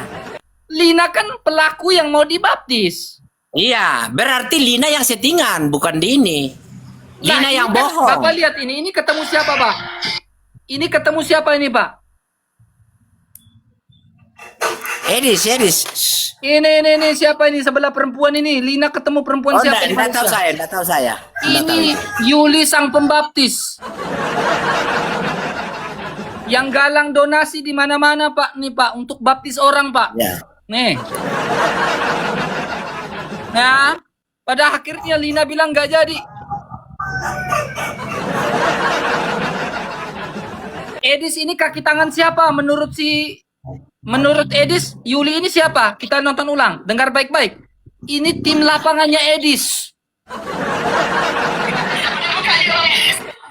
Lina kan pelaku yang mau dibaptis. Iya, berarti Lina yang settingan, bukan di ini. Lina Nah, yang ini kan, bohong. Bapak lihat ini ketemu siapa, Pak? Ini ketemu siapa ini, Pak? Edis. Ini siapa ini sebelah perempuan ini? Lina ketemu perempuan Oh, siapa? enggak tahu saya, enggak tahu saya. Enggak tahu Ini itu. Yuli sang pembaptis. Yang galang donasi di mana-mana, Pak. Nih, Pak, untuk baptis orang, Pak. Ya. Nih. Nah, pada akhirnya Lina bilang nggak jadi. Edis ini kaki tangan siapa? Menurut Edis, Yuli ini siapa? Kita nonton ulang. Dengar baik-baik. Ini tim lapangannya Edis.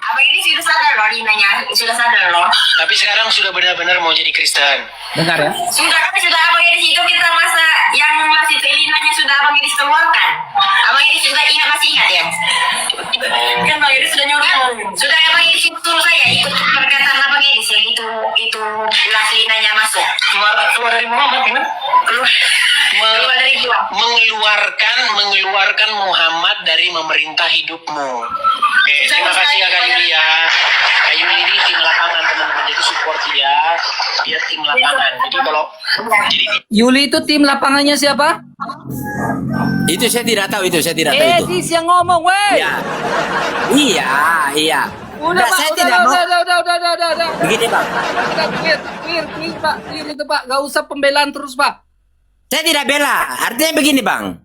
Abang ini sudah sadar loh, Linanya. Sudah sadar loh. Tapi sekarang sudah benar-benar mau jadi Kristen. Dengar ya. Sudah abang ini situ kita masa yang masih Linanya sudah abang ini keluarkan. Abang ini sudah masih ingat ya? Kan bang ini sudah nyuruh. Sudah abang ini suruh saya ikut perkataan abang ini yang itu las Linanya masuk. Keluar dari Muhammad ini? Keluar dari jiwa. mengeluarkan Muhammad dari memerintah hidupmu. Oke, terima kasih ya Kak Yuli ya. Kak Yuli ini tim lapangan teman-teman, jadi support dia tim lapangan. Jadi Yuli itu tim lapangannya siapa? Itu saya tidak tahu itu. Edis yang ngomong, weh. Iya. Iya. Udah, Nggak, Pak, saya udah, tidak mau. udah. Begini, Bang. Clear, Pak. Clear itu, Pak. Gak usah pembelaan terus, Pak. Saya tidak bela. Artinya begini, Bang.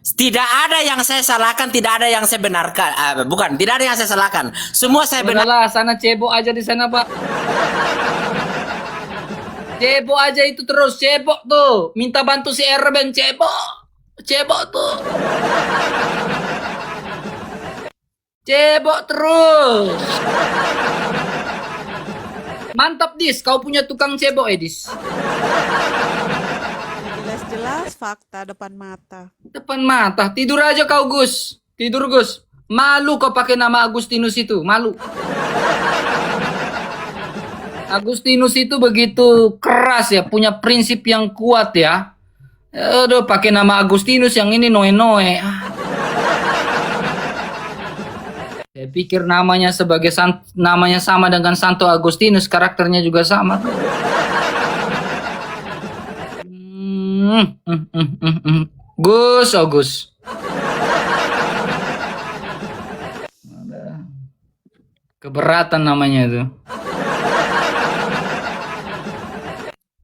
Tidak ada yang saya salahkan, tidak ada yang saya benarkan. Bukan, tidak ada yang saya salahkan. Semua saya benarkan. Udahlah, sana cebok aja di sana, Pak. Cebok aja itu terus, cebok tuh. Minta bantu si Erben, cebok tuh. Cebok terus. Mantap, Dis. Kau punya tukang cebok, Edis. Jelas-jelas fakta depan mata. Depan mata. Tidur aja kau, Gus. Tidur, Gus. Malu kau pakai nama Agustinus itu. Malu. Agustinus itu begitu keras ya. Punya prinsip yang kuat ya. Aduh, pakai nama Agustinus yang ini noe-noe. Saya pikir namanya namanya sama dengan Santo Agustinus, karakternya juga sama. Gus, oh Gus. Keberatan namanya itu.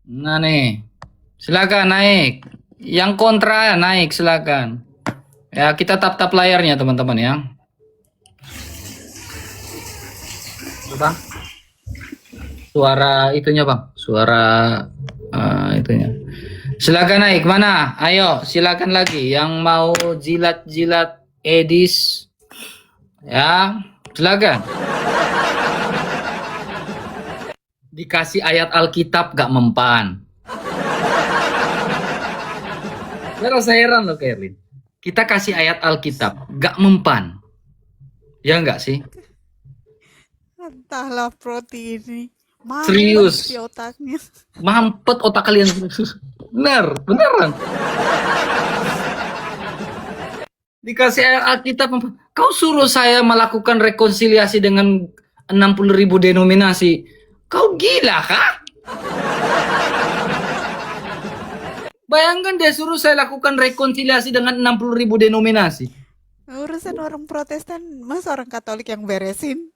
Nah nih, silakan naik. Yang kontra naik, silakan. Ya, kita tap-tap layarnya teman-teman ya. Bang, suara itunya bang, suara itunya. Silakan naik mana? Ayo, silakan lagi yang mau jilat-jilat Edis. Ya, silakan. Dikasih ayat Alkitab gak mempan. Saya rasa heran loh Kerlin. Kita kasih ayat Alkitab gak mempan. Ya enggak sih? Entahlah proti ini. Mampet Serius. di otaknya. Mampet otak kalian. Bener, beneran. Dikasih ayat Alkitab, kau suruh saya melakukan rekonsiliasi dengan 60.000 denominasi. Kau gila kah? Bayangkan dia suruh saya lakukan rekonsiliasi dengan 60.000 denominasi. Urusan orang Protestan, masa orang Katolik yang beresin?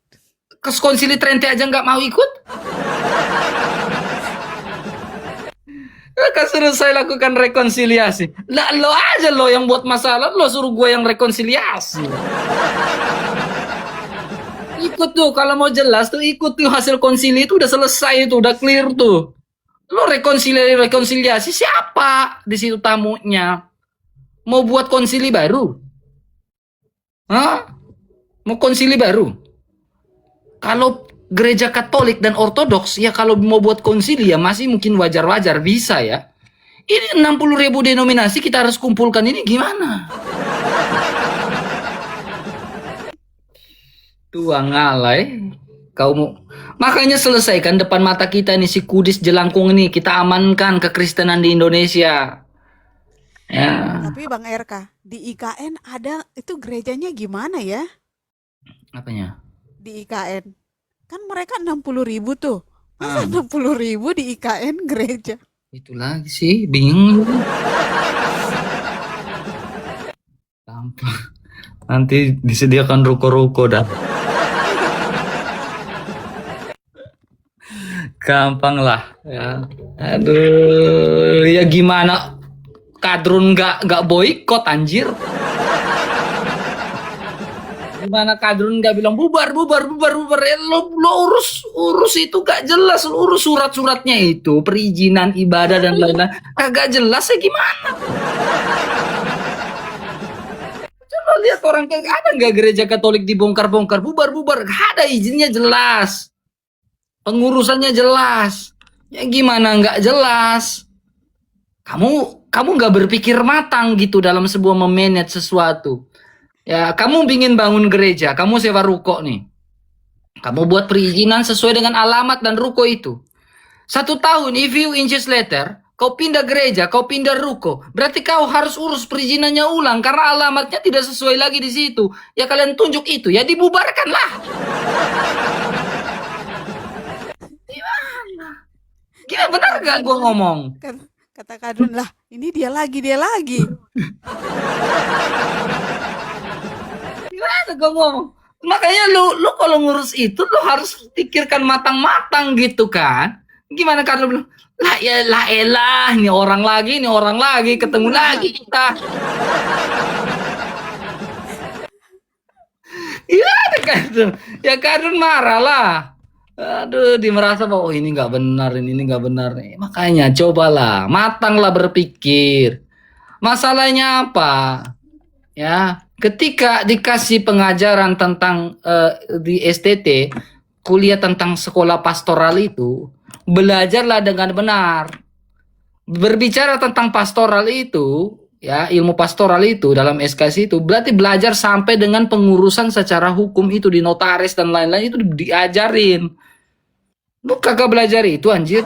Ke konsili Trente aja nggak mau ikut? Kan suruh saya lakukan rekonsiliasi. Lah lo aja lo yang buat masalah, lo suruh gue yang rekonsiliasi. Ikut tuh, kalau mau jelas tuh ikut tuh hasil konsili itu udah selesai itu, udah clear tuh. Lo rekonsiliasi siapa di situ tamunya? Mau buat konsili baru? Hah? Mau konsili baru? Kalau gereja Katolik dan Ortodoks ya kalau mau buat konsili ya masih mungkin wajar-wajar bisa ya. Ini 60.000 denominasi kita harus kumpulkan ini gimana? Tuang alay. Kau mau makanya selesaikan depan mata kita nih si Kudis Jelangkung ini kita amankan kekristenan di Indonesia. Ya. Tapi Bang RK, di IKN ada itu gerejanya gimana ya? Apanya? Di IKN. Kan mereka 60.000 tuh. Masa 60.000 di IKN gereja? Itu lagi sih, bingung. Gampang. Nanti disediakan ruko-ruko dah. Gampang lah. Ya. Aduh, ya gimana? Kadrun nggak boikot anjir. Gimana kadrun nggak bilang bubar. Lo urus itu gak jelas. Lo urus surat-suratnya itu perizinan ibadah dan lain-lain kagak jelas ya gimana? Coba lihat orang kayak ada nggak gereja Katolik dibongkar-bongkar bubar ada izinnya jelas, pengurusannya jelas. Ya gimana nggak jelas? Kamu nggak berpikir matang gitu dalam sebuah memanage sesuatu. Ya, kamu ingin bangun gereja, kamu sewa ruko nih. Kamu buat perizinan sesuai dengan alamat dan ruko itu. 1 tahun, if you inches later, kau pindah gereja, kau pindah ruko. Berarti kau harus urus perizinannya ulang karena alamatnya tidak sesuai lagi di situ. Ya kalian tunjuk itu, ya dibubarkanlah. Gimana benar gak gue ngomong? Kata kadrun lah, ini dia lagi. Gimana gue ngomong? Makanya lu kalau ngurus itu lu harus pikirkan matang-matang gitu kan. Gimana kan lu bilang, lah elah, ini orang lagi, ketemu lagi kita. Iya kan, ya kadang marah lah. Aduh, dia merasa bahwa oh, ini nggak benar, ini nggak benar. Makanya cobalah, matanglah berpikir. Masalahnya apa? Ya, ketika dikasih pengajaran tentang di STT, kuliah tentang sekolah pastoral itu, belajarlah dengan benar. Berbicara tentang pastoral itu, ya ilmu pastoral itu dalam SKS itu, berarti belajar sampai dengan pengurusan secara hukum itu di notaris dan lain-lain itu diajarin. Lu kagak belajar itu anjir.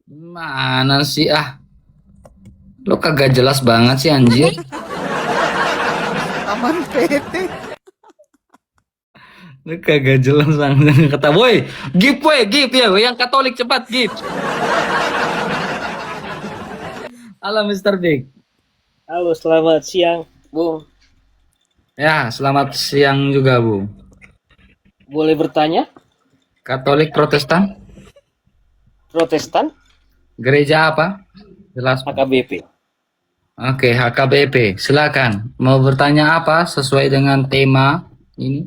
Mana sih ah? Lo kagak jelas banget sih anjir. Aman PT. Lo kagak jelas banget. Kata boy, give ya, yang Katolik cepat give. Halo Mr. Big. Halo, selamat siang, Bung. Ya, selamat siang juga, Bu. Boleh bertanya? Katolik Protestan? Protestan? Gereja apa? Jelas. HKBP. Oke, HKBP. Silakan. Mau bertanya apa sesuai dengan tema ini?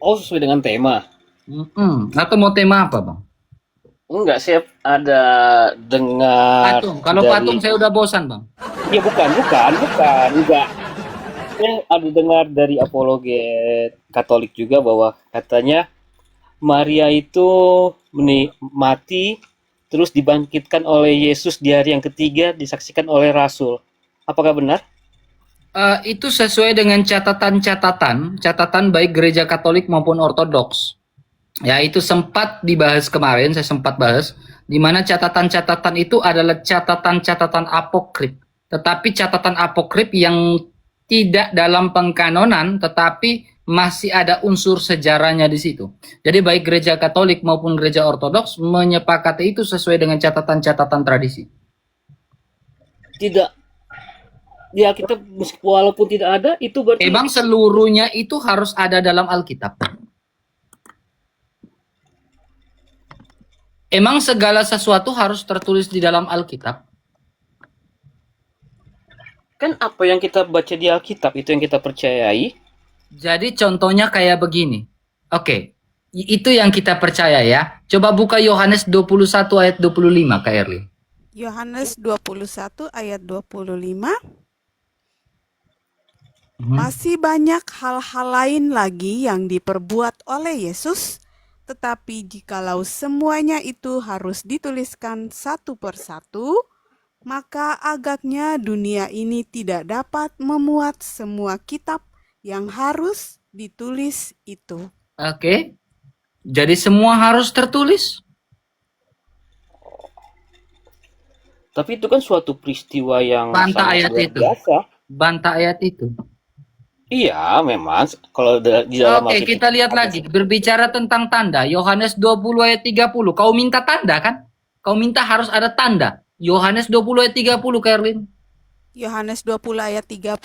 Oh, sesuai dengan tema. Atau mau tema apa, Bang? Enggak, saya ada dengar Patung. Kalau dari- patung saya udah bosan, Bang. Ya bukan, enggak. Saya ada dengar dari apologet Katolik juga bahwa katanya Maria itu mati terus dibangkitkan oleh Yesus di hari yang ketiga disaksikan oleh Rasul. Apakah benar? Itu sesuai dengan catatan baik gereja Katolik maupun Ortodoks. Ya, itu sempat dibahas kemarin, saya sempat bahas, di mana catatan-catatan itu adalah catatan-catatan apokrif. Tetapi catatan apokrif yang tidak dalam pengkanonan, tetapi masih ada unsur sejarahnya di situ. Jadi baik gereja Katolik maupun gereja Ortodoks menyepakati itu sesuai dengan catatan-catatan tradisi. Tidak. Ya kita walaupun tidak ada itu berarti Emang seluruhnya itu harus ada dalam Alkitab. Emang segala sesuatu harus tertulis di dalam Alkitab. kan apa yang kita baca di Alkitab itu yang kita percayai. Jadi contohnya kayak begini. Oke, itu yang kita percaya ya. Coba buka Yohanes 21 ayat 25 Kak Erlin. Yohanes 21 ayat 25. Masih banyak hal-hal lain lagi yang diperbuat oleh Yesus, tetapi jikalau semuanya itu harus dituliskan satu persatu, maka agaknya dunia ini tidak dapat memuat semua kitab yang harus ditulis itu. Oke. Jadi semua harus tertulis. Tapi itu kan suatu peristiwa yang Bantah sangat ayat luar itu. biasa. Bantah ayat itu. Iya, memang kalau di dalam Oke, Alkitab kita lihat lagi. Berbicara tentang tanda. Yohanes 20 ayat 30. Kau minta tanda kan? Kau minta harus ada tanda. Yohanes 20 ayat 30 Kak Erlin. Yohanes 20 ayat 30,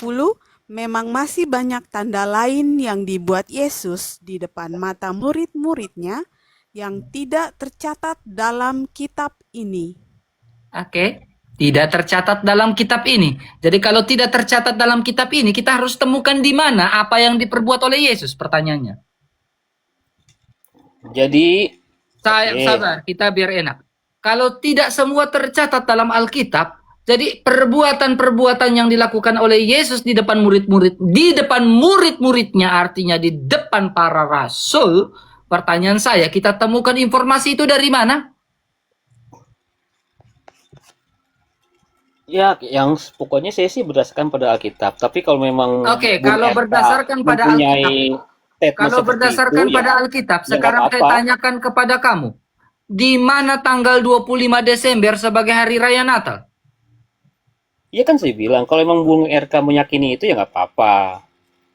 memang masih banyak tanda lain yang dibuat Yesus di depan mata murid-muridnya yang tidak tercatat dalam kitab ini. Oke. Tidak tercatat dalam kitab ini. Jadi kalau tidak tercatat dalam kitab ini, kita harus temukan di mana apa yang diperbuat oleh Yesus, pertanyaannya. Jadi Sabar, kita biar enak. Kalau tidak semua tercatat dalam Alkitab, jadi perbuatan-perbuatan yang dilakukan oleh Yesus di depan murid-muridnya, artinya di depan para rasul, pertanyaan saya, kita temukan informasi itu dari mana? ya yang pokoknya saya sih berdasarkan pada Alkitab. Tapi kalau memang Oke, Bung kalau Eka berdasarkan pada mempunyai statement Kalau seperti berdasarkan itu, pada ya, Alkitab, ya sekarang nggak saya apa-apa. tanyakan kepada kamu, di mana tanggal 25 Desember sebagai hari raya Natal? Iya kan saya bilang kalau memang Bung RK meyakini itu ya nggak apa-apa.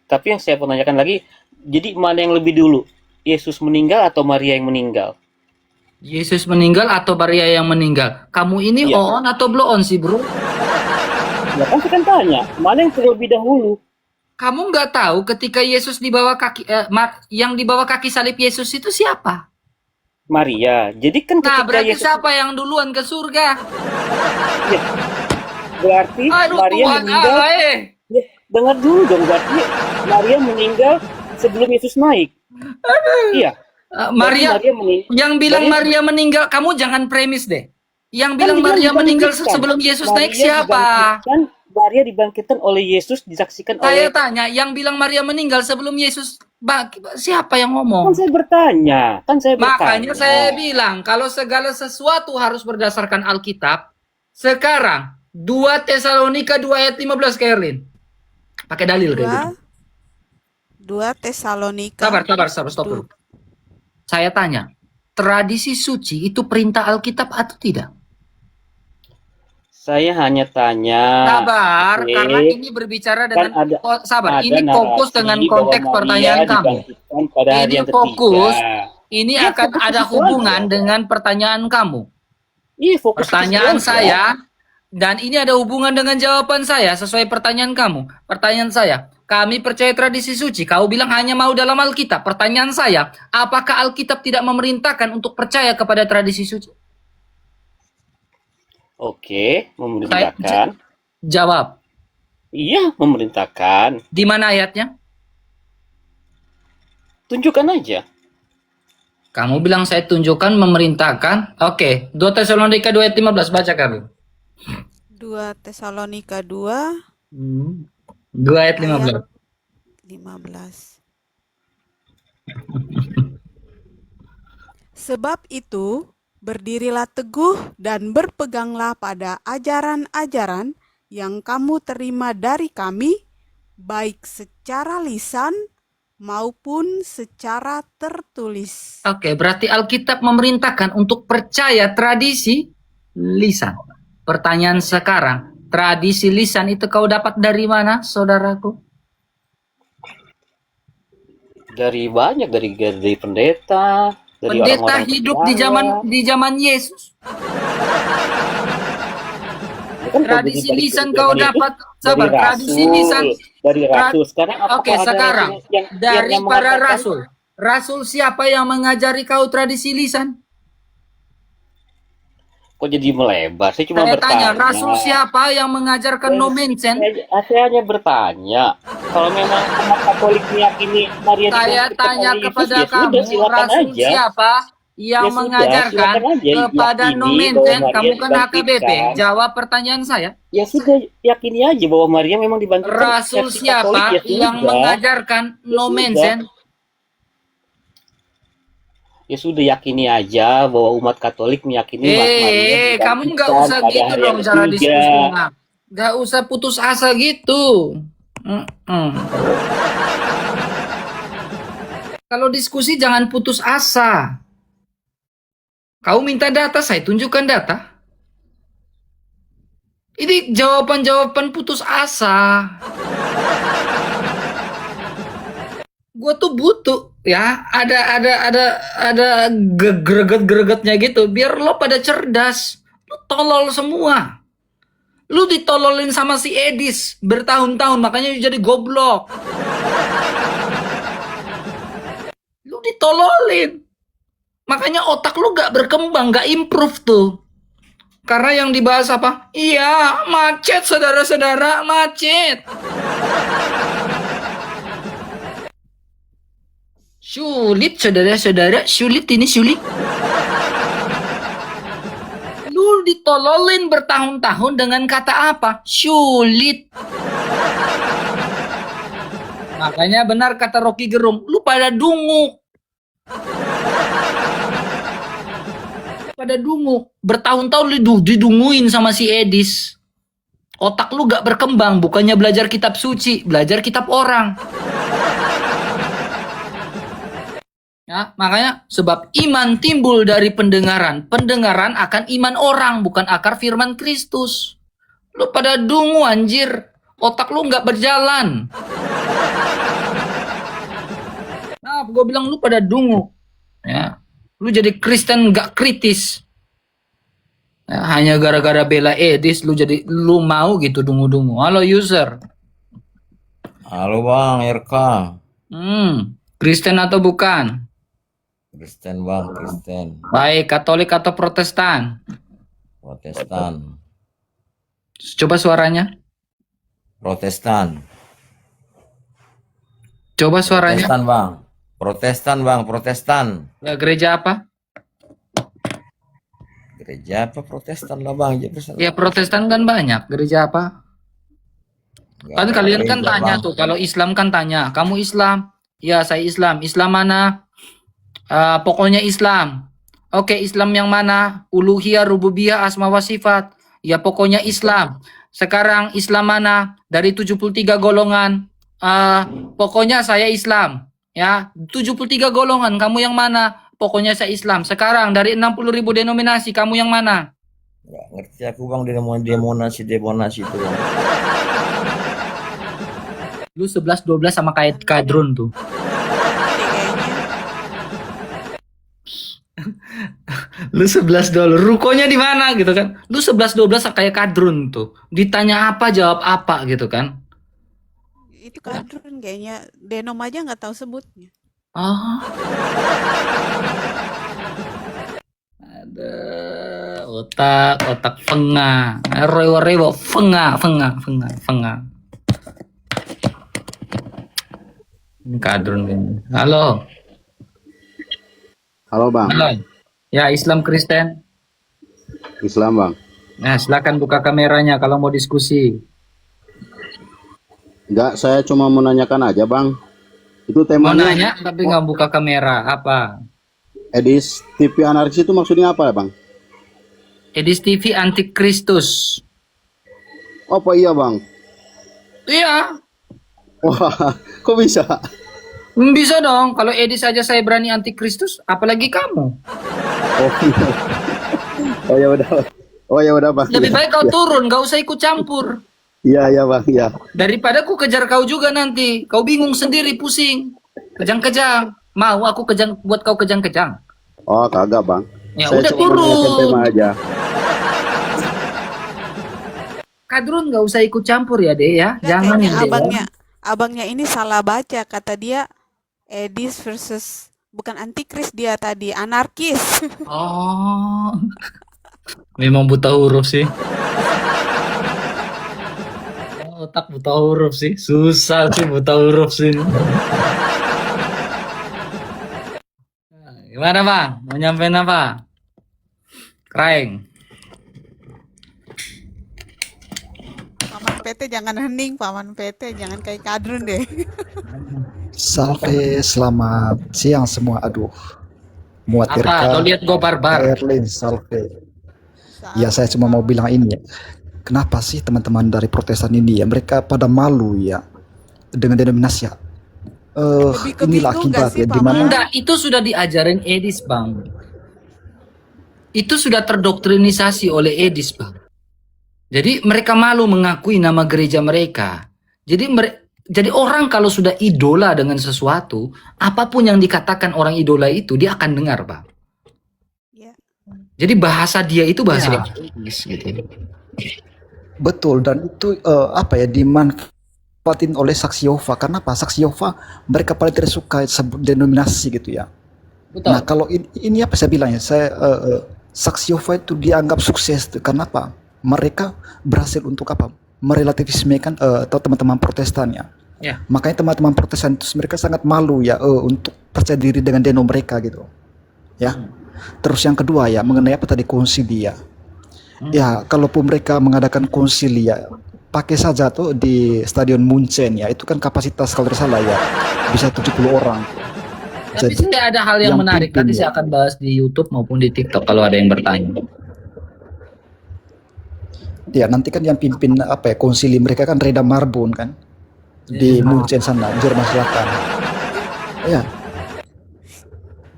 Tapi yang saya menanyakan lagi, jadi mana yang lebih dulu? Yesus meninggal atau Maria yang meninggal? Yesus meninggal atau Maria yang meninggal? Kamu ini Iya. on atau blow on sih, bro? Ya kan saya kan tanya, mana yang terlebih dahulu? Kamu nggak tahu ketika Yesus dibawa yang dibawa kaki salib Yesus itu siapa? Maria. Jadi kan Nah, ketika berarti Yesus siapa yang duluan ke surga? ya, berarti Aduh, Maria Tuhan meninggal. Allah, Ya, dengar dulu dong, berarti Maria meninggal sebelum Yesus naik. Iya. Maria, Berarti Maria meninggal. yang bilang Maria meninggal, kamu jangan premis deh. Yang bilang Maria meninggal sebelum Yesus naik siapa? Maria dibangkitkan oleh Yesus, disaksikan Saya oleh. tanya, yang bilang Maria meninggal sebelum Yesus, siapa yang Kan ngomong? saya bertanya, Makanya saya bilang, kalau segala sesuatu harus berdasarkan Alkitab, sekarang 2 Tesalonika 2 ayat 15 Kerlin. Pakai dalil kayak gitu. 2 Tesalonika. Sabar, stop dulu. Saya tanya, tradisi suci itu perintah Alkitab atau tidak? Saya hanya tanya. Sabar, oke. karena ini berbicara dengan ada ini fokus narasi dengan bahwa konteks Maria pertanyaan kamu. dibangkitkan pada hari Ini yang fokus, ketiga. ini Iya, akan fokus ada itu hubungan aja. dengan pertanyaan kamu. Iya, fokus ke Pertanyaan situ aja. saya, dan ini ada hubungan dengan jawaban saya sesuai pertanyaan kamu. Pertanyaan saya, kami percaya tradisi suci. Kau bilang hanya mau dalam Alkitab. Pertanyaan saya, apakah Alkitab tidak memerintahkan untuk percaya kepada tradisi suci? Oke, memerintahkan. Jawab. Iya, memerintahkan. Di mana ayatnya? Tunjukkan aja. Kamu bilang saya tunjukkan memerintahkan. Oke, 2 Tesalonika 2 ayat 15 baca kami. 2 Tesalonika 2 2 ayat ayat 15. 15. Sebab itu, berdirilah teguh dan berpeganglah pada ajaran-ajaran yang kamu terima dari kami, baik secara lisan maupun secara tertulis. Oke, berarti Alkitab memerintahkan untuk percaya tradisi lisan. Pertanyaan sekarang, tradisi lisan itu kau dapat dari mana, saudaraku? Dari banyak, dari pendeta, dari Pendeta orang-orang hidup percaya. di zaman Yesus. Kan Tradisi dari- lisan dari- kau dari- dapat, dari sabar. rasul, Tradisi lisan. dari rasul. Sekarang apakah Oke, ada sekarang yang dari yang para mengatakan- rasul. Rasul siapa yang mengajari kau tradisi lisan? Kok jadi melebar? Saya cuma Saya bertanya. tanya, rasul siapa yang mengajarkan no mention? Saya hanya bertanya. Kalau memang umat Katolik meyakini Maria Saya dibangkitkan tanya oleh Yesus, kepada ya sudah, kamu, silakan rasul aja. siapa yang Ya sudah, mengajarkan silakan aja kepada yakini no bahwa mention? Maria Kamu kan HKBP. dibangkitkan. Jawab pertanyaan saya. Ya sudah, yakini aja bahwa Maria memang dibangkitkan. Rasul versi Katolik, siapa ya sudah. yang mengajarkan no sudah. mention? Ya sudah, yakini aja bahwa umat Katolik meyakini Maria Kamu nggak dibangkitkan usah pada gitu hari dong yang cara ketiga. diskusinya. Nggak usah putus asa gitu. Kalau diskusi jangan putus asa. Kau minta data, saya tunjukkan data. Ini jawaban-jawaban putus asa. Gue tuh butuh ya ada greget-gregetnya gitu biar lo pada cerdas. Lo tolol semua. Lu ditololin sama si Edis bertahun-tahun makanya lu jadi goblok. Lu ditololin. Makanya otak lu gak berkembang, gak improve tuh. Karena yang dibahas apa? Iya, macet saudara-saudara, macet. Sulit saudara-saudara, sulit ini sulit. Lu ditololin bertahun-tahun dengan kata apa? Sulit. Makanya benar kata Rocky Gerung, lu pada dungu. Pada dungu. Bertahun-tahun lu didunguin sama si Edis. Otak lu gak berkembang, bukannya belajar kitab suci, belajar kitab orang. Ya, makanya sebab iman timbul dari pendengaran. Pendengaran akan iman orang, bukan akar firman Kristus. Lu pada dungu anjir. Otak lu nggak berjalan. Nah, gue bilang lu pada dungu. Ya, lu jadi Kristen nggak kritis. Ya, hanya gara-gara bela Edis, lu mau gitu dungu-dungu. Halo user. Halo Bang RK. Kristen atau bukan? Kristen Bang, Kristen. Baik, Katolik atau Protestan? Protestan. Coba suaranya. Protestan. Coba suaranya. Protestan Bang. Protestan Bang, Protestan. Ya, gereja apa? Gereja apa Protestan lah Bang? Ya Protestan kan banyak. Gereja apa? Kan kalian kan tanya tuh. Kalau Islam kan tanya. Kamu Islam? Ya saya Islam. Islam mana? Pokoknya Islam. Oke, Islam yang mana? Uluhiyah, rububiyah, asma wa sifat. Ya pokoknya Islam. Sekarang Islam mana? Dari 73 golongan. Pokoknya saya Islam. Ya, 73 golongan. Kamu yang mana? Pokoknya saya Islam. Sekarang dari 60.000 denominasi, kamu yang mana? Nggak ngerti aku Bang demonasi itu Bang. Lu 11-12 sama kayak kadrun tuh. Lu 11 dolar, rukonya di mana gitu kan? Lu 11-12 kayak kadrun tuh. Ditanya apa jawab apa gitu kan? Itu kadrun kayaknya. Denom aja nggak tahu sebutnya. Oh. Ada otak fenga. Rewo fenga. Ini kadrun ini. Halo. Halo Bang, Halo. Ya, Islam Kristen. Islam Bang. Nah, silakan buka kameranya kalau mau diskusi. Enggak, saya cuma mau nanyakan aja Bang. Itu Mau temanya nanya tapi nggak buka kamera. Apa? Edis TV anarkis itu maksudnya apa ya Bang? Edis TV Antikristus. Apa iya Bang? Iya, Wah, kok bisa? bisa dong. Kalau Edis saja saya berani Antikristus, apalagi kamu. Oh, iya. Oh ya udah. Oh ya udah Bang. Lebih Iya, baik kau iya. turun, gak usah ikut campur. Iya ya Bang, iya. Daripada ku kejar kau juga nanti. Kau bingung sendiri, pusing. Kejang-kejang. Mau aku kejang buat kau kejang-kejang. Oh kagak Bang. Ya Saya udah cuma menanyakan turun. tema aja. Kadrun gak usah ikut campur ya, Dek ya. Enggak, Jangan kayaknya ya, Dek. abangnya ini salah baca. Kata dia Edis versus bukan antikris, dia tadi anarkis. Oh. Memang buta huruf sih. Otak buta huruf sih. Susah sih buta huruf sih. Gimana Bang? Mau nyampein apa? Kraeng. Paman PT jangan hening, Paman PT jangan kayak Kadrun deh. Salve, selamat siang semua. Aduh, muat Apa? Kau Tirka, lihat gue barbar. Erlin, salve. Ya, saya cuma mau bilang ini ya. Kenapa sih teman-teman dari Protestan ini ya, mereka pada malu ya dengan denominasi ya? Lebih Inilah kebingung gak akibat sih, ya, Paman? di mana Enggak, itu sudah diajarin Edis Bang. Itu sudah terdoktrinisasi oleh Edis Bang. Jadi mereka malu mengakui nama gereja mereka. Jadi orang kalau sudah idola dengan sesuatu, apapun yang dikatakan orang idola itu, dia akan dengar Bang. Ya. Jadi bahasa dia itu bahasa Edis gitu. betul, dan itu apa ya, dimanfaatin oleh saksi Yehova. Karena apa? Saksi Yehova mereka paling tidak suka sebut denominasi gitu ya. Betul. Nah, kalau ini apa saya bilang ya, saya saksi Yehova itu dianggap sukses tuh. Karena apa? Mereka berhasil untuk apa? Merelativismekan atau teman-teman Protestan ya. Ya. Makanya teman-teman Protestan itu mereka sangat malu ya untuk percaya diri dengan deno mereka gitu. Ya. Terus yang kedua ya, mengenai apa tadi, konsili ya. Ya, kalaupun mereka mengadakan konsili ya, pakai saja tuh di Stadion Munchen ya, itu kan kapasitas kalau tidak salah ya bisa 70 orang. Tapi Jadi saya ada hal yang yang menarik. pimpin Nanti ya. saya akan bahas di YouTube maupun di TikTok kalau ada yang bertanya. Ya, nanti kan yang pimpin apa ya, konsili mereka kan Reda Marbun kan di Munchen sana, Jerman Selatan. Ya,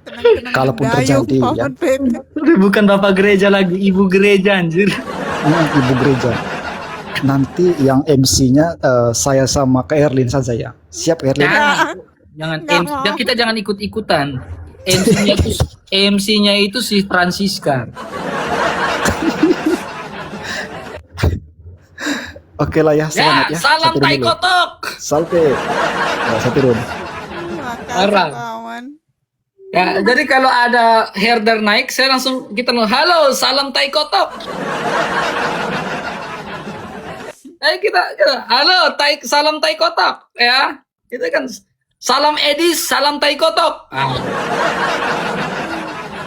Tenang-tenang kalaupun mendayung, terjadi ya, Paman PT. Bukan bapak gereja lagi, ibu gereja anjir. ibu gereja. Nanti yang MC-nya saya sama Kak Erlin saja ya. Siap Kak Erlin? Jangan Nggak mau. kita jangan ikut-ikutan. MC-nya itu si Francisca. Oke lah ya, selamat ya. Salam Saya turun tai dulu. kotok. Salve. Ya, saya turun. Makasih, Orang. Paman. Ya, jadi kalau ada herder naik, saya langsung kita halo, salam tai kotok. Kita halo, salam tai kotok ya. Kita kan salam Edis, salam tai kotok.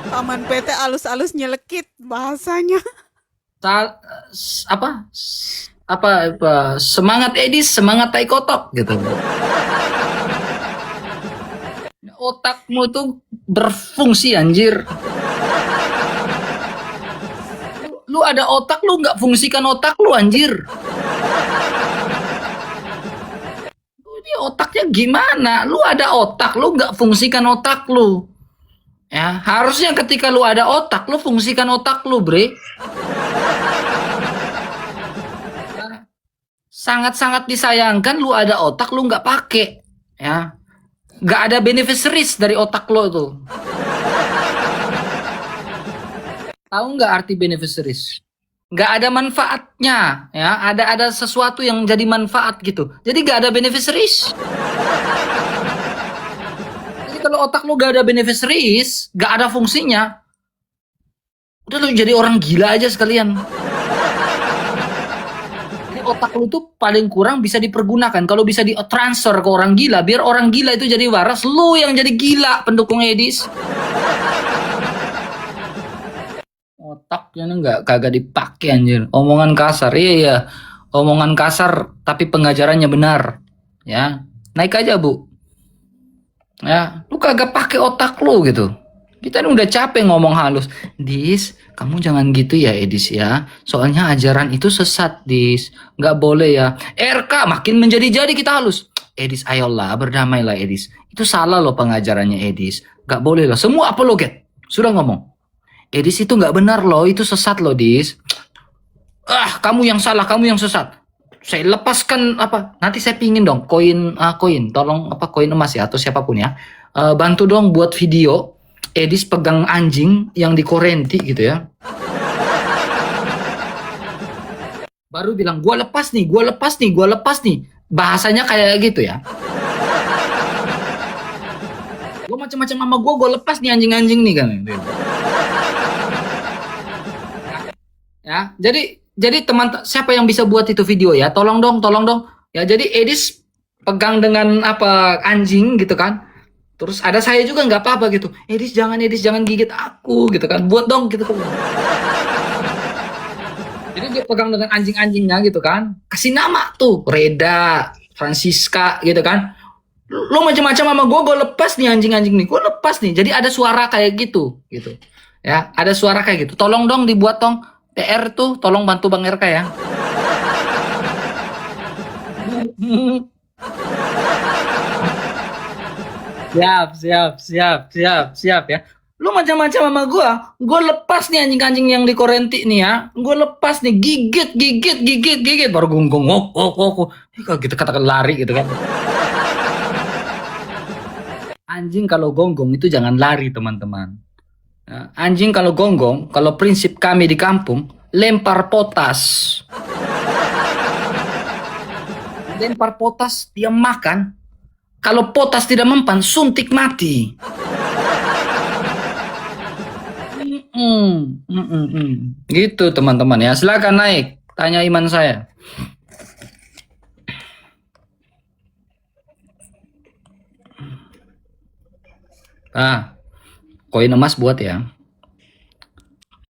Paman PT alus-alus nyelekit bahasanya. Apa semangat Edis, semangat tai kotok gitu. Otakmu tuh berfungsi anjir. Lu ada otak, lu nggak fungsikan otak lu anjir. Ini otaknya gimana? Lu ada otak, lu nggak fungsikan otak lu. Ya, harusnya ketika lu ada otak, lu fungsikan otak lu, bre. Sangat-sangat disayangkan lu ada otak, lu nggak pakai. Ya, nggak ada beneficiaries dari otak lo tuh. Tahu nggak arti beneficiaries? Nggak ada manfaatnya, ya. Ada sesuatu yang jadi manfaat gitu. Jadi nggak ada beneficiaries. Jadi kalau otak lo nggak ada beneficiaries, nggak ada fungsinya, udah lo jadi orang gila aja sekalian. Jadi otak lo tuh paling kurang bisa dipergunakan. Kalau bisa ditransfer ke orang gila, biar orang gila itu jadi waras, lo yang jadi gila pendukung Edis. otaknya nggak kagak dipakai anjir. Omongan kasar. Iya. Omongan kasar tapi pengajarannya benar. Ya. Naik aja, Bu. Ya, lu kagak pakai otak lu gitu. Kita ini udah capek ngomong halus. Dis, kamu jangan gitu ya, Edis ya. Soalnya ajaran itu sesat, Dis. Nggak boleh ya. RK makin menjadi-jadi kita halus. Edis, ayolah, berdamailah, Edis. Itu salah loh pengajarannya, Edis. Nggak boleh loh. Semua apologet sudah ngomong. Edis itu nggak benar loh. Itu sesat loh, Dis. Kamu yang salah, kamu yang sesat. Saya lepaskan apa? Nanti saya pingin dong koin, tolong koin emas ya atau siapapun ya. Bantu dong buat video. Edis pegang anjing yang dikorenti gitu ya. Baru bilang, gua lepas nih. Bahasanya kayak gitu ya. Gua macam-macam sama gua lepas nih anjing-anjing nih kan. Ya, jadi teman, siapa yang bisa buat itu video ya? Tolong dong. Ya, jadi Edis pegang dengan anjing gitu kan. Terus ada saya juga nggak apa-apa gitu. Edis jangan gigit aku gitu kan. Buat dong gitu kan. Jadi dia pegang dengan anjing-anjingnya gitu kan. Kasih nama tuh Reda, Francisca gitu kan. Lo macam-macam sama gue lepas nih anjing-anjing nih. Gue lepas nih. Jadi ada suara kayak gitu. Ya, ada suara kayak gitu. Tolong dong dibuat dong. TR tuh tolong bantu Bang RK ya. Siap ya. Lu macam-macam sama gua lepas nih anjing-anjing yang dikorenti nih ya. Gua lepas nih gigit baru gonggong. Kalau gitu katakan lari gitu kan. Anjing kalau gonggong itu jangan lari, teman-teman. Nah, anjing kalau gonggong, kalau prinsip kami di kampung, lempar potas. Lempar potas, dia makan. Kalau potas tidak mempan, suntik mati. Gitu teman-teman ya. Silakan naik, tanya iman saya. Koin emas buat ya.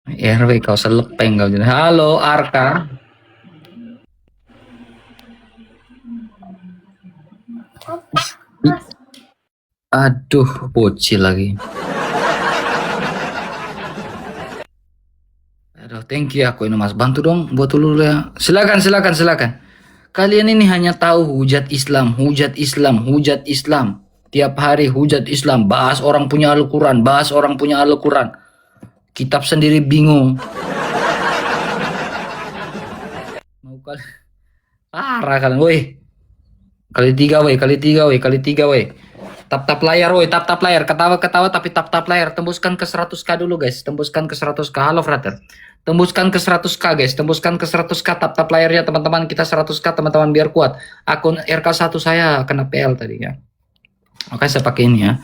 RW kau selepeng kau. Halo Arka. Aduh, bocil lagi. Aduh, thank you ya koin emas. Bantu dong buat dulu ya. Silakan. Kalian ini hanya tahu hujat Islam. Tiap hari hujat Islam, bahas orang punya Al-Quran. Kitab sendiri bingung. Mau parah kalian, woi. Kali tiga, woi. Tap layar, woi. Tap layar. Ketawa tapi tap layar. Tembuskan ke 100k dulu, guys. Halo, frater. Tembuskan ke 100k, guys. Tap layarnya, teman-teman. Kita 100k, teman-teman, biar kuat. Akun RK1 saya kena PL tadi ya. Oke, saya pakai ini ya.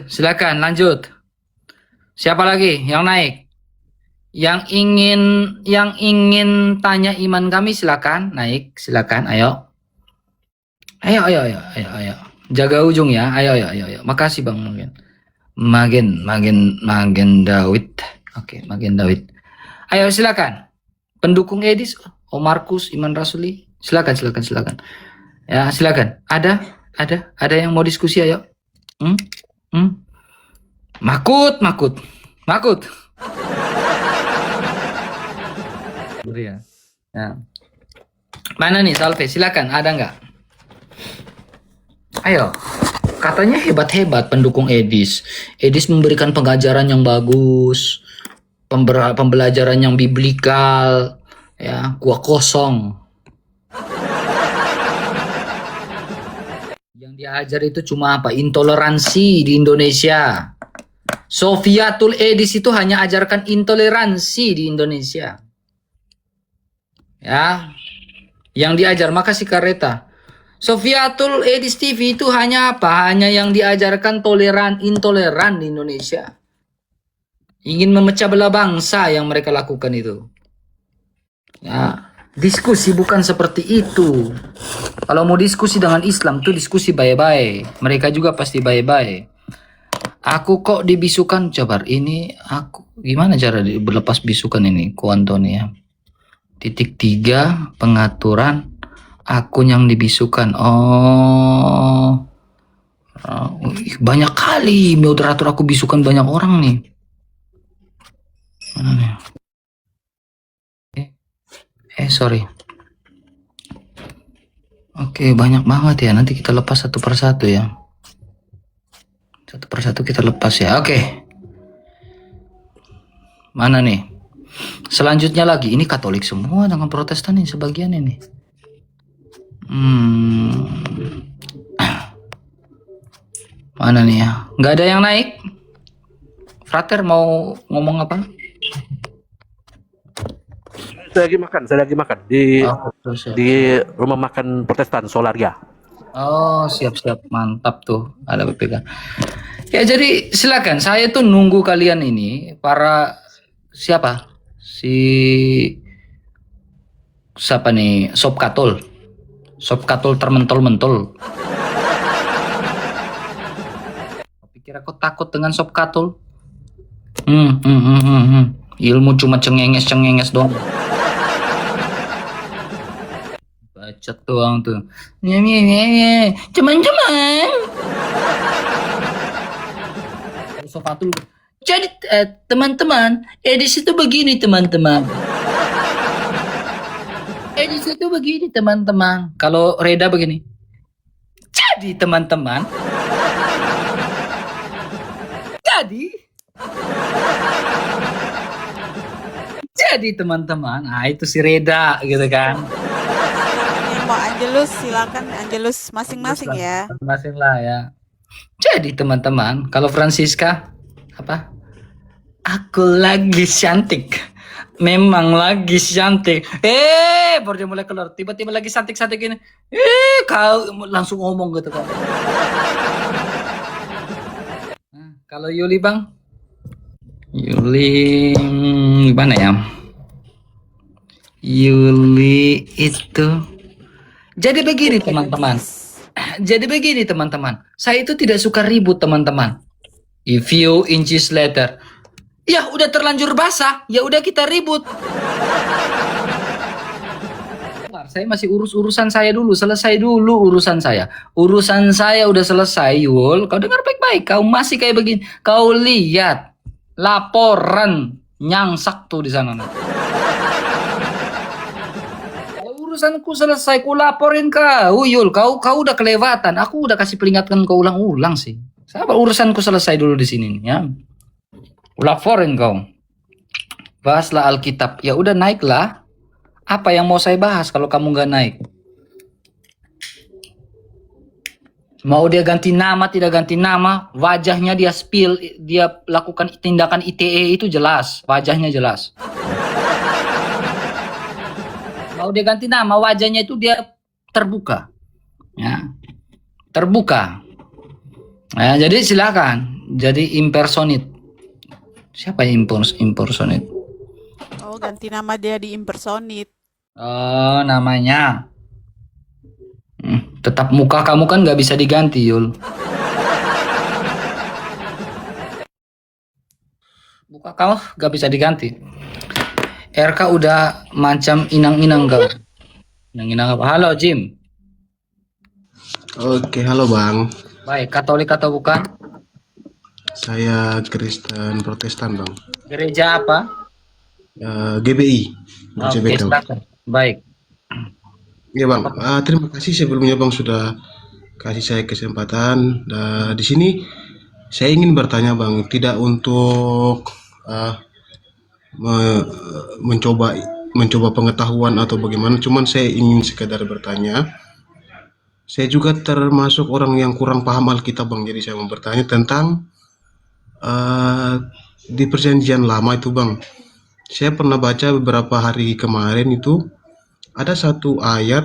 Silakan lanjut. Siapa lagi yang naik? Yang ingin tanya iman kami silakan naik, silakan. Ayo. Jaga ujung ya. Ayo. Makasih Bang Magen Daud. Oke, Magen Daud. Ayo silakan. Pendukung Edis, Markus, Iman Rasuli. Silakan. Ya, silakan. Ada yang mau diskusi, ayo. Makut. Ya. Mana nih Salve? Silakan, ada nggak? Ayo. Katanya hebat-hebat pendukung Edis. Edis memberikan pengajaran yang bagus, pembelajaran yang biblikal, ya, gua kosong. Diajar itu cuma apa? Intoleransi di Indonesia. Sofiatul Edis itu hanya ajarkan intoleransi di Indonesia. Ya. Yang diajar, makasih Kareta. Sofiatul Edis TV itu hanya apa? Hanya yang diajarkan intoleran di Indonesia. Ingin memecah belah bangsa yang mereka lakukan itu. Ya. Diskusi bukan seperti itu. Kalau mau diskusi dengan Islam tuh diskusi baik-baik. Mereka juga pasti baik-baik. Aku kok dibisukan, coba ini aku gimana cara berlepas bisukan ini, Ko Antoni ya. Titik 3 pengaturan akun yang dibisukan. Oh, banyak kali moderator aku bisukan banyak orang nih. Mana nih? Sorry. Oke, banyak banget ya. Nanti kita lepas satu persatu ya. Satu persatu kita lepas ya. Oke. Mana nih? Selanjutnya lagi. Ini Katolik semua dengan Protestan nih sebagian ini. Mana nih ya? Nggak ada yang naik? Frater mau ngomong apa? Saya lagi makan di rumah makan Protestan Solaria. Oh, siap-siap, mantap tuh, ada BPK. Ya, jadi silakan. Saya tuh nunggu kalian ini para siapa? Siapa nih? Sob Katul termentol-mentol. Pikir aku takut dengan Sob Katul? Ilmu cuma cengenges doang. Bacot doang tuh. Teman-teman. Sofatul. Jadi teman-teman, di situ begini teman-teman. Di situ begini teman-teman. Kalau Reda begini. Jadi teman-teman. Jadi teman-teman. Nah, itu si Reda gitu kan. Mau Angelus, silakan Angelus masing-masing ya. Masing-masing lah ya. Jadi teman-teman, kalau Francisca apa? Aku lagi cantik. Memang lagi cantik. Baru dia mulai keluar. Tiba-tiba lagi cantik-cantik ini. Kau langsung ngomong gitu kan. Nah, kalau Yuli bang? Yuli gimana ya? Yuli itu. Jadi begini teman-teman. Saya itu tidak suka ribut teman-teman. A few inches later. Ya udah terlanjur basah. Ya udah kita ribut. Saya masih urusan saya dulu. Selesai dulu urusan saya. Urusan saya udah selesai Yul. Kau dengar baik-baik. Kau masih kayak begini. Kau lihat laporan nyangsak tuh di sana. Urusanku selesai, ku laporin kau, Yul. Kau udah kelewatan. Aku udah kasih peringatan kau ulang-ulang sih. Sabar, urusanku selesai dulu di sini nih, ya. Ku laporin kau. Bahaslah Alkitab. Ya udah naiklah. Apa yang mau saya bahas kalau kamu nggak naik? Mau dia ganti nama, tidak ganti nama, wajahnya dia spill, dia lakukan tindakan ITE itu jelas, wajahnya jelas. Mau dia ganti nama, wajahnya itu dia terbuka. Ya. Terbuka. Nah, jadi silakan. Jadi impersonate. Siapa yang impersonate? Oh, ganti nama dia di impersonate. Oh, namanya. Tetap muka kamu kan nggak bisa diganti, Yul. Muka kamu nggak bisa diganti. RK udah macam inang-inang kau. Inang-inang apa? Halo Jim. Oke, halo Bang. Baik, Katolik atau bukan? Saya Kristen Protestan Bang. Gereja apa? GBI. Oke, silakan. Baik. Ya Bang, terima kasih sebelumnya Bang sudah kasih saya kesempatan. Di sini saya ingin bertanya Bang, tidak untuk mencoba pengetahuan atau bagaimana, cuman saya ingin sekedar bertanya. Saya juga termasuk orang yang kurang paham Alkitab Bang, jadi saya mau bertanya tentang di Perjanjian Lama itu Bang. Saya pernah baca beberapa hari kemarin itu ada satu ayat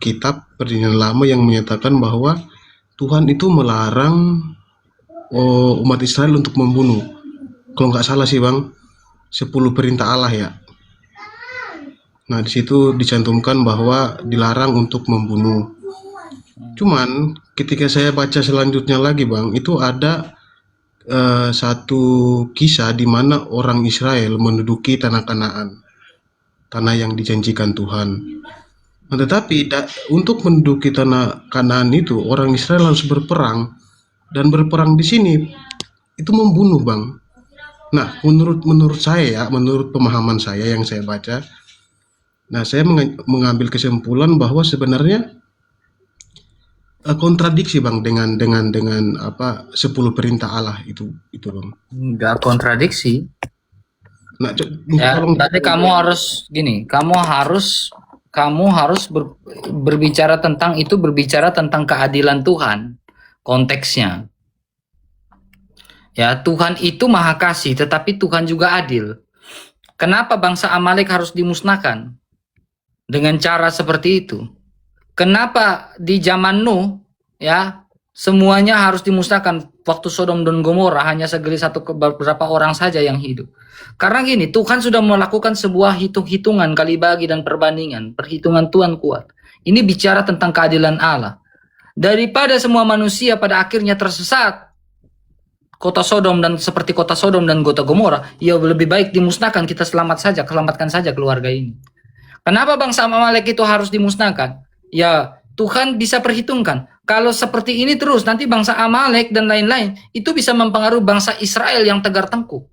kitab Perjanjian Lama yang menyatakan bahwa Tuhan itu melarang umat Israel untuk membunuh. Kalau nggak salah sih Bang, 10 perintah Allah ya. Nah di situ dicantumkan bahwa dilarang untuk membunuh. Cuman ketika saya baca selanjutnya lagi Bang, itu ada satu kisah di mana orang Israel menduduki tanah Kanaan, tanah yang dijanjikan Tuhan. Nah, tetapi untuk menduduki tanah Kanaan itu orang Israel harus berperang, dan berperang di sini itu membunuh Bang. Nah, menurut saya ya, menurut pemahaman saya yang saya baca, nah saya mengambil kesimpulan bahwa sebenarnya kontradiksi Bang dengan apa 10 perintah Allah itu Bang. Enggak kontradiksi. Nah, Ya, berarti kamu harus gini, kamu harus berbicara tentang itu, berbicara tentang keadilan Tuhan, konteksnya. Ya, Tuhan itu maha kasih, tetapi Tuhan juga adil. Kenapa bangsa Amalek harus dimusnahkan dengan cara seperti itu? Kenapa di zaman Nuh, ya, semuanya harus dimusnahkan? Waktu Sodom dan Gomora hanya segelintir beberapa orang saja yang hidup. Karena gini, Tuhan sudah melakukan sebuah hitung-hitungan kali bagi dan perbandingan. Perhitungan Tuhan kuat. Ini bicara tentang keadilan Allah. Daripada semua manusia pada akhirnya tersesat, kota Sodom dan seperti kota Sodom dan kota Gomora, ya lebih baik dimusnahkan, kita selamatkan saja keluarga ini. Kenapa bangsa Amalek itu harus dimusnahkan? Ya, Tuhan bisa perhitungkan. Kalau seperti ini terus, nanti bangsa Amalek dan lain-lain, itu bisa mempengaruhi bangsa Israel yang tegar tengkuk.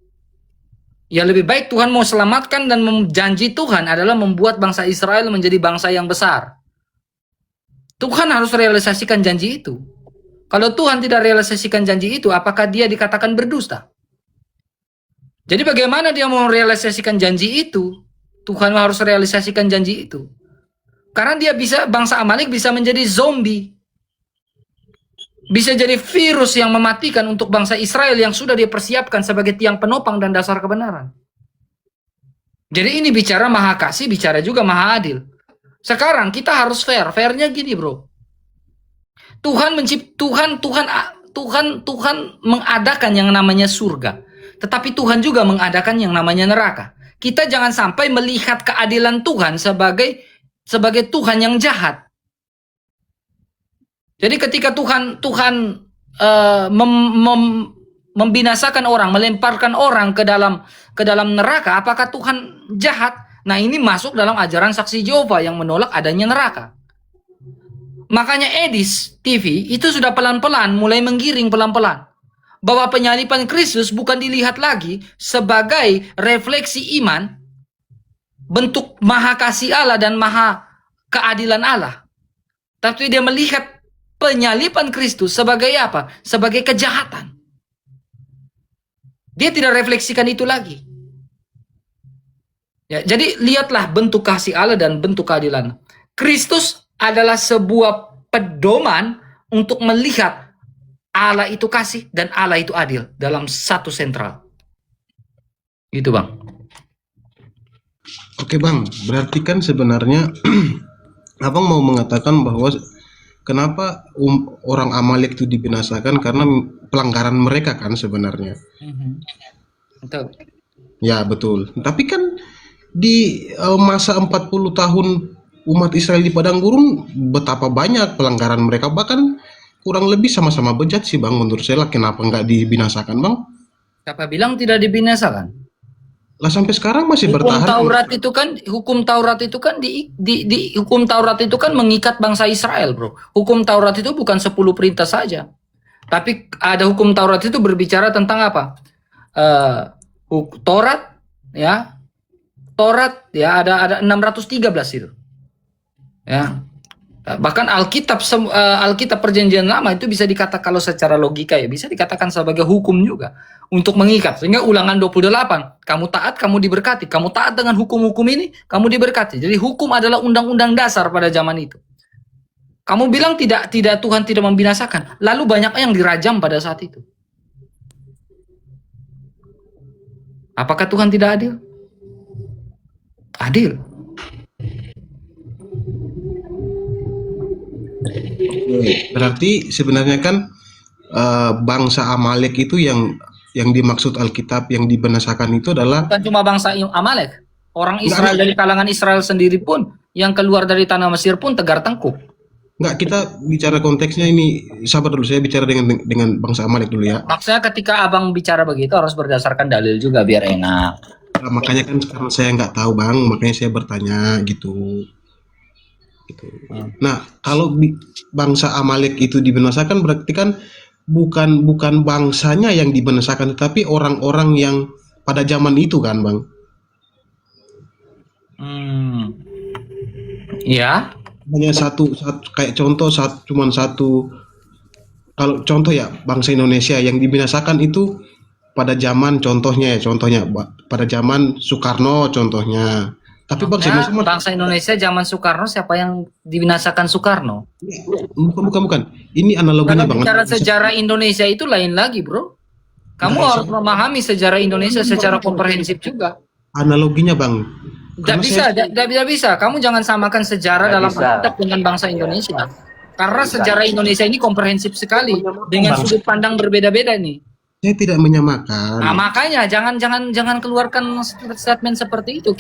Ya lebih baik Tuhan mau selamatkan, dan janji Tuhan adalah membuat bangsa Israel menjadi bangsa yang besar. Tuhan harus realisasikan janji itu. Kalau Tuhan tidak realisasikan janji itu, apakah dia dikatakan berdusta? Jadi bagaimana dia mau realisasikan janji itu? Tuhan harus realisasikan janji itu. Karena bangsa Amalek bisa menjadi zombie. Bisa jadi virus yang mematikan untuk bangsa Israel yang sudah dipersiapkan sebagai tiang penopang dan dasar kebenaran. Jadi ini bicara maha kasih, bicara juga maha adil. Sekarang kita harus fair. Fairnya gini bro. Tuhan mengadakan yang namanya surga. Tetapi Tuhan juga mengadakan yang namanya neraka. Kita jangan sampai melihat keadilan Tuhan sebagai Tuhan yang jahat. Jadi ketika Tuhan membinasakan orang, melemparkan orang ke dalam neraka, apakah Tuhan jahat? Nah, ini masuk dalam ajaran saksi Yehova yang menolak adanya neraka. Makanya Edis TV itu sudah pelan-pelan mulai menggiring pelan-pelan bahwa penyaliban Kristus bukan dilihat lagi sebagai refleksi iman, bentuk maha kasih Allah dan maha keadilan Allah. Tapi dia melihat penyaliban Kristus sebagai apa? Sebagai kejahatan. Dia tidak refleksikan itu lagi. Ya, jadi lihatlah bentuk kasih Allah dan bentuk keadilan. Kristus adalah sebuah pedoman untuk melihat Allah itu kasih dan Allah itu adil dalam satu sentral. Gitu Bang. Oke Bang, berarti kan sebenarnya Abang mau mengatakan bahwa kenapa orang Amalek itu dibinasakan karena pelanggaran mereka kan sebenarnya. Betul. Ya betul. Tapi kan di masa 40 tahun umat Israel di padang gurun, betapa banyak pelanggaran mereka, bahkan kurang lebih sama-sama bejat sih Bang menurut saya lah. Kenapa nggak dibinasakan Bang? Siapa bilang tidak dibinasakan? Lah sampai sekarang masih bertahan. Hukum Taurat itu kan hukum Taurat itu kan mengikat bangsa Israel, bro. Hukum Taurat itu bukan 10 perintah saja. Tapi ada hukum Taurat itu berbicara tentang apa? Taurat ya. Taurat ya ada 613 itu. Ya. Bahkan Alkitab Perjanjian Lama itu bisa dikatakan, kalau secara logika ya, bisa dikatakan sebagai hukum juga untuk mengikat. Sehingga Ulangan 28, kamu taat, kamu diberkati. Kamu taat dengan hukum-hukum ini, kamu diberkati. Jadi hukum adalah undang-undang dasar pada zaman itu. Kamu bilang tidak Tuhan tidak membinasakan. Lalu banyak yang dirajam pada saat itu. Apakah Tuhan tidak adil? Adil. Berarti sebenarnya kan bangsa Amalek itu yang dimaksud Alkitab yang dibinasakan itu adalah bukan cuma bangsa Amalek. Orang Israel dari kalangan Israel sendiri pun yang keluar dari tanah Mesir pun tegar tengkuk. Enggak, kita bicara konteksnya ini. Sabar dulu, saya bicara dengan bangsa Amalek dulu ya. Maksudnya ketika abang bicara begitu harus berdasarkan dalil juga biar enak. Nah, makanya kan karena saya nggak tahu bang, makanya saya bertanya gitu. Nah, kalau bangsa Amalek itu dibinasakan berarti kan bukan bangsanya yang dibinasakan, tetapi orang-orang yang pada zaman itu kan bang. Ya. Hanya satu kayak contoh cuman satu. Kalau contoh ya bangsa Indonesia yang dibinasakan itu pada zaman contohnya pada zaman Soekarno contohnya. Tapi bangsa Indonesia zaman Soekarno siapa yang dibinasakan Soekarno? Bukan. Ini analoginya Kalau bang. bicara sejarah Indonesia itu lain lagi, bro. Kamu harus memahami sejarah Indonesia secara komprehensif juga. Analoginya bang. Tidak bisa. Kamu jangan samakan sejarah dalam konteks dengan bangsa Indonesia. Karena sejarah Indonesia ini komprehensif sekali dengan sudut pandang berbeda-beda nih. Saya tidak menyamakan. Nah, makanya jangan keluarkan statement seperti itu.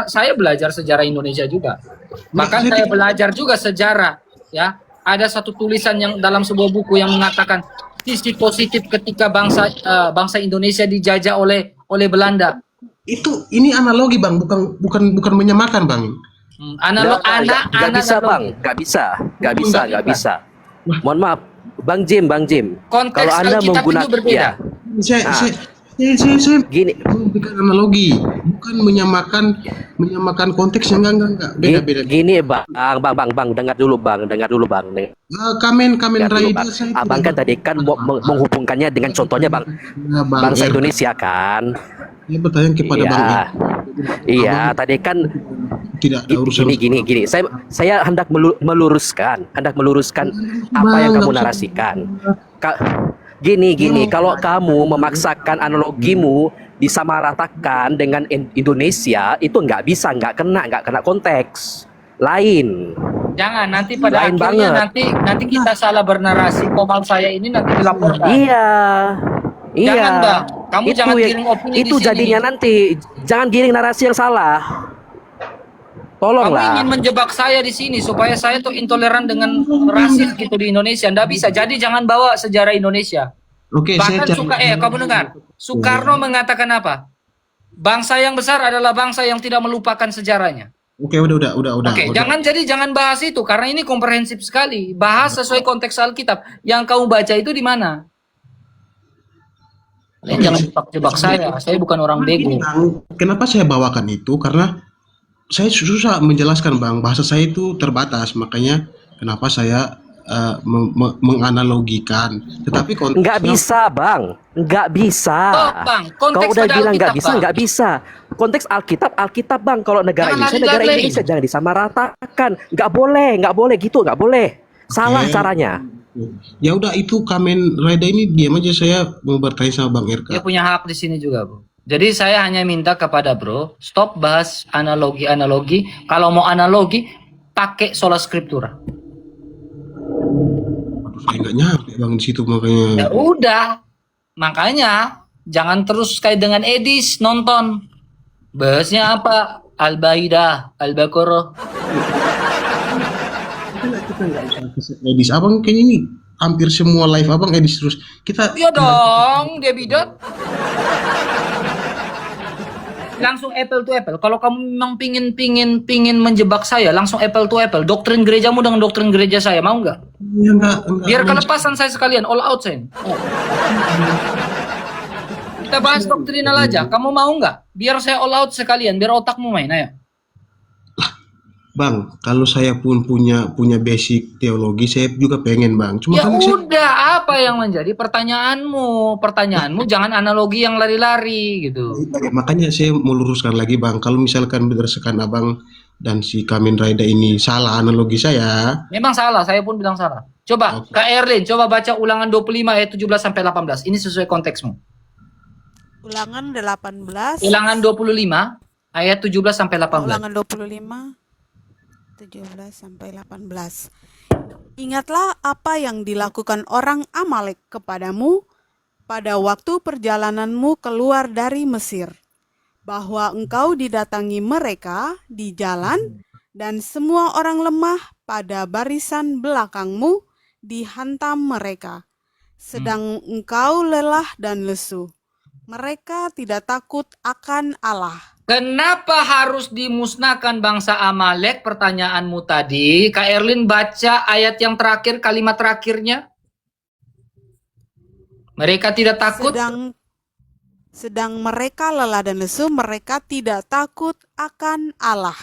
Saya belajar sejarah Indonesia juga. Bahkan saya belajar juga sejarah, ya. Ada satu tulisan yang dalam sebuah buku yang mengatakan sisi positif ketika bangsa Indonesia dijajah oleh Belanda. Ini analogi bang, bukan menyamakan bang. Nggak bisa bang, nggak bisa. Mohon maaf, Bang Jim. Konteks Kalau Anda Alkitab menggunakan, itu berbeda. Saya gini, memberikan analogi, bukan menyamakan konteks yang enggak beda. Gini bang, dengar dulu bang. Kamen Rider. Abang kan tadi kan menghubungkannya dengan contohnya bangsa Indonesia kan. Dia bertanya kepada bang. Iya, tadi kan tidak ada urusan. Gini. Saya hendak meluruskan apa yang kamu narasikan. Gini, kalau kamu memaksakan analogimu disamaratakan dengan Indonesia, itu nggak bisa, nggak kena konteks lain. Jangan, nanti pada Lain akhirnya banget. nanti kita salah bernarasi. Komal saya ini nanti dilaporkan. Iya. Jangan bang, kamu jangan giring opini itu di sini. jadinya nanti, jangan giring narasi yang salah. Tolonglah. Kamu ingin menjebak saya di sini supaya saya tuh intoleran dengan rasis gitu di Indonesia. Nggak bisa. Jadi jangan bawa sejarah Indonesia. Oke, Bahkan kamu dengar. Soekarno mengatakan apa? Bangsa yang besar adalah bangsa yang tidak melupakan sejarahnya. Oke, udah. Oke, jangan bahas itu karena ini komprehensif sekali. Bahas sesuai konteks Alkitab. Yang kamu baca itu di mana? Jangan jebak saya. Saya bukan orang bego. Kenapa saya bawakan itu? Karena saya susah menjelaskan bang, bahasa saya itu terbatas, makanya kenapa saya menganalogikan. Tetapi nggak bisa bang, nggak bisa. Kau udah bilang nggak bisa, nggak bisa. Konteks Alkitab bang. Kalau negara Indonesia jangan disamaratakan. Nggak boleh gitu, nggak boleh. Salah caranya. Ya udah, itu Kamen Rider ini diam aja, saya mau bertanya sama Bang Irka. Dia punya hak di sini juga, Bro. Jadi saya hanya minta kepada Bro, stop bahas analogi. Kalau mau analogi, pakai sola scriptura. Saya nggak nyampe Bang di situ, makanya. Ya udah, makanya jangan terus kayak dengan Edis nonton. Bahasnya apa? Al-Baidah, Al-Baqarah. Edis abang kayaknya ini hampir semua live abang edis terus. Iya dong, dia bidot. Langsung apple to apple. Kalau kamu memang pingin menjebak saya, langsung apple to apple. Doktrin gerejamu dengan doktrin gereja saya, mau nggak? Ya, enggak. Biar kelepasan saya sekalian, all out saya. Kita bahas doktrinal aja. Kamu mau nggak? Biar saya all out sekalian, biar otakmu main, ayo. Bang, kalau saya pun punya basic teologi, saya juga pengen bang. Cuma ya kan udah, apa yang menjadi pertanyaanmu? Pertanyaanmu jangan analogi yang lari-lari gitu. Makanya saya mau luruskan lagi bang. Kalau misalkan berdasarkan abang dan si Kamen Rider ini salah analogi saya. Memang salah, saya pun bilang salah. Coba, Kak Erlin, coba baca ulangan 25 ayat 17 sampai 18. Ini sesuai konteksmu. Ulangan 18. Ulangan 25 ayat 17 sampai 18. Ulangan 25 17 sampai 18. Ingatlah apa yang dilakukan orang Amalek kepadamu pada waktu perjalananmu keluar dari Mesir, bahwa engkau didatangi mereka di jalan dan semua orang lemah pada barisan belakangmu dihantam mereka, sedang engkau lelah dan lesu. Mereka tidak takut akan Allah. Kenapa harus dimusnahkan bangsa Amalek? Pertanyaanmu tadi. Kak Erlin baca ayat yang terakhir, kalimat terakhirnya. Mereka tidak takut. Sedang mereka lelah dan lesu, mereka tidak takut akan Allah.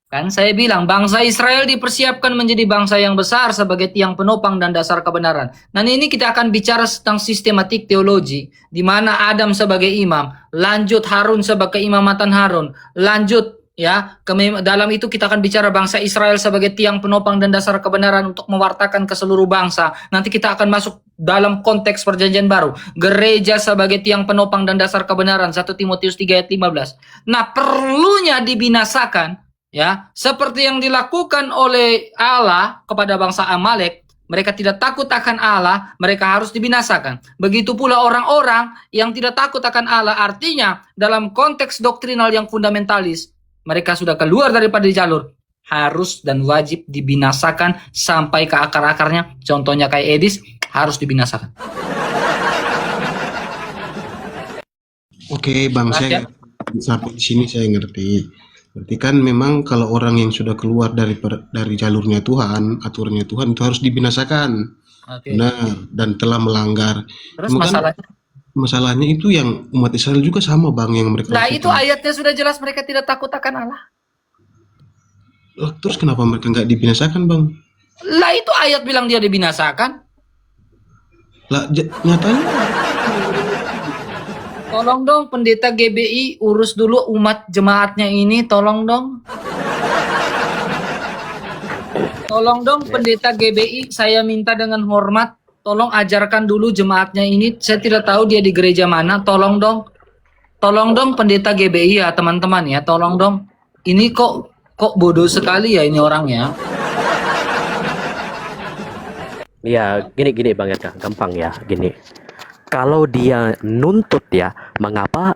Kan saya bilang, bangsa Israel dipersiapkan menjadi bangsa yang besar sebagai tiang penopang dan dasar kebenaran. Nah ini kita akan bicara tentang sistematik teologi, di mana Adam sebagai imam, lanjut Harun sebagai imamatan Harun, lanjut ya, dalam itu kita akan bicara bangsa Israel sebagai tiang penopang dan dasar kebenaran untuk mewartakan ke seluruh bangsa. Nanti kita akan masuk dalam konteks perjanjian baru, gereja sebagai tiang penopang dan dasar kebenaran, 1 Timotius 3 ayat 15. Nah perlunya dibinasakan, ya, seperti yang dilakukan oleh Allah kepada bangsa Amalek. Mereka tidak takut akan Allah, mereka harus dibinasakan. Begitu pula orang-orang yang tidak takut akan Allah, artinya dalam konteks doktrinal yang fundamentalis, mereka sudah keluar daripada jalur, harus dan wajib dibinasakan sampai ke akar-akarnya. Contohnya kayak Edis, harus dibinasakan. Oke, Bang, saya sampai di sini saya ngerti. Berarti kan memang kalau orang yang sudah keluar dari jalurnya Tuhan, aturannya Tuhan, itu harus dibinasakan. Oke. Nah, dan telah melanggar. Terus Cuma masalahnya itu yang umat Israel juga sama, Bang, yang mereka Nah lakukan. itu ayatnya sudah jelas, mereka tidak takut akan Allah. Loh, terus kenapa mereka nggak dibinasakan, Bang? Lah itu ayat bilang dia dibinasakan. Lah nyatanya Tolong dong pendeta GBI urus dulu umat jemaatnya ini, tolong dong. Tolong dong pendeta GBI, saya minta dengan hormat, tolong ajarkan dulu jemaatnya ini. Saya tidak tahu dia di gereja mana, tolong dong. Tolong dong pendeta GBI ya teman-teman ya, tolong dong. Ini kok bodoh sekali ya ini orangnya. Ya, gini Bang Erka, gampang ya, gini. Kalau dia nuntut ya, mengapa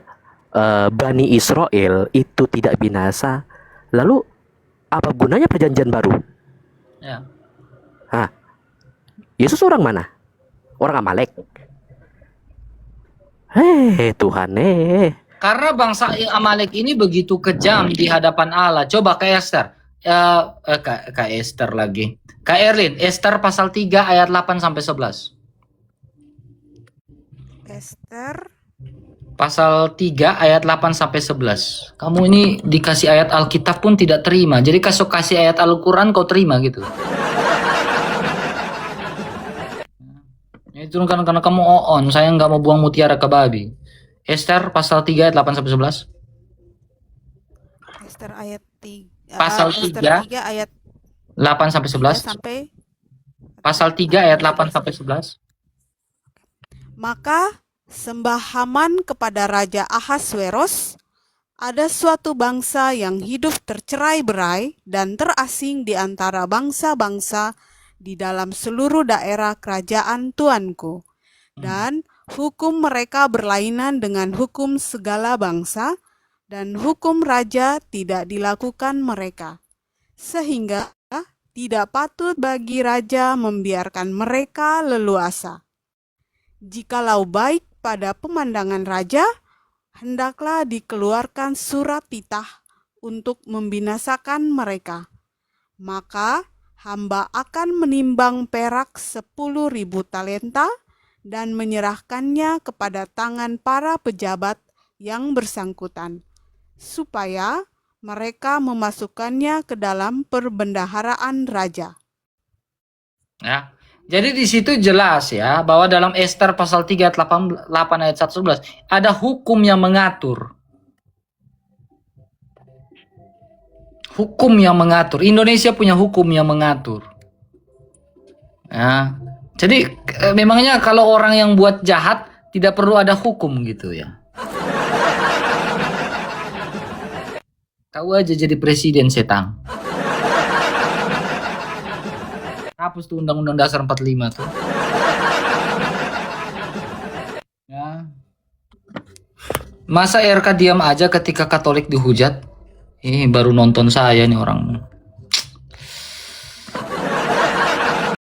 Bani Israel itu tidak binasa, lalu apa gunanya perjanjian baru? Ya. Hah? Yesus orang mana? Orang Amalek. Tuhan Karena bangsa Amalek ini begitu kejam di hadapan Allah. Coba ke Esther. Kak Esther lagi. Kak Erlin, Esther pasal 3 ayat 8 sampai 11. Esther Pasal 3 ayat 8 sampai 11. Kamu ini dikasih ayat Alkitab pun tidak terima. Jadi kasih ayat Al-Quran kau terima gitu. Itu karena kamu on. Saya nggak mau buang mutiara ke babi. Esther pasal 3 ayat 8 sampai 11. Esther ayat 3. Pasal Esther 3 3 ayat 8 sampai 11. Pasal 3 ayat 8 sampai 11. Maka sembah Haman kepada Raja Ahasweros, ada suatu bangsa yang hidup tercerai-berai dan terasing di antara bangsa-bangsa di dalam seluruh daerah kerajaan tuanku. Dan hukum mereka berlainan dengan hukum segala bangsa, dan hukum raja tidak dilakukan mereka. Sehingga tidak patut bagi raja membiarkan mereka leluasa. Jikalau baik pada pemandangan raja, hendaklah dikeluarkan surat titah untuk membinasakan mereka. Maka hamba akan menimbang perak 10.000 talenta dan menyerahkannya kepada tangan para pejabat yang bersangkutan, supaya mereka memasukkannya ke dalam perbendaharaan raja. Ya. Jadi di situ jelas ya bahwa dalam Esther pasal 3 ayat 8 ayat 11 ada hukum yang mengatur. Hukum yang mengatur. Indonesia punya hukum yang mengatur. Ya. Jadi memangnya kalau orang yang buat jahat tidak perlu ada hukum gitu ya. Kau aja jadi presiden setang. Hapus tuh Undang-Undang Dasar 45 tuh. Ya. Masa RK diam aja ketika Katolik dihujat? Baru nonton saya nih orang.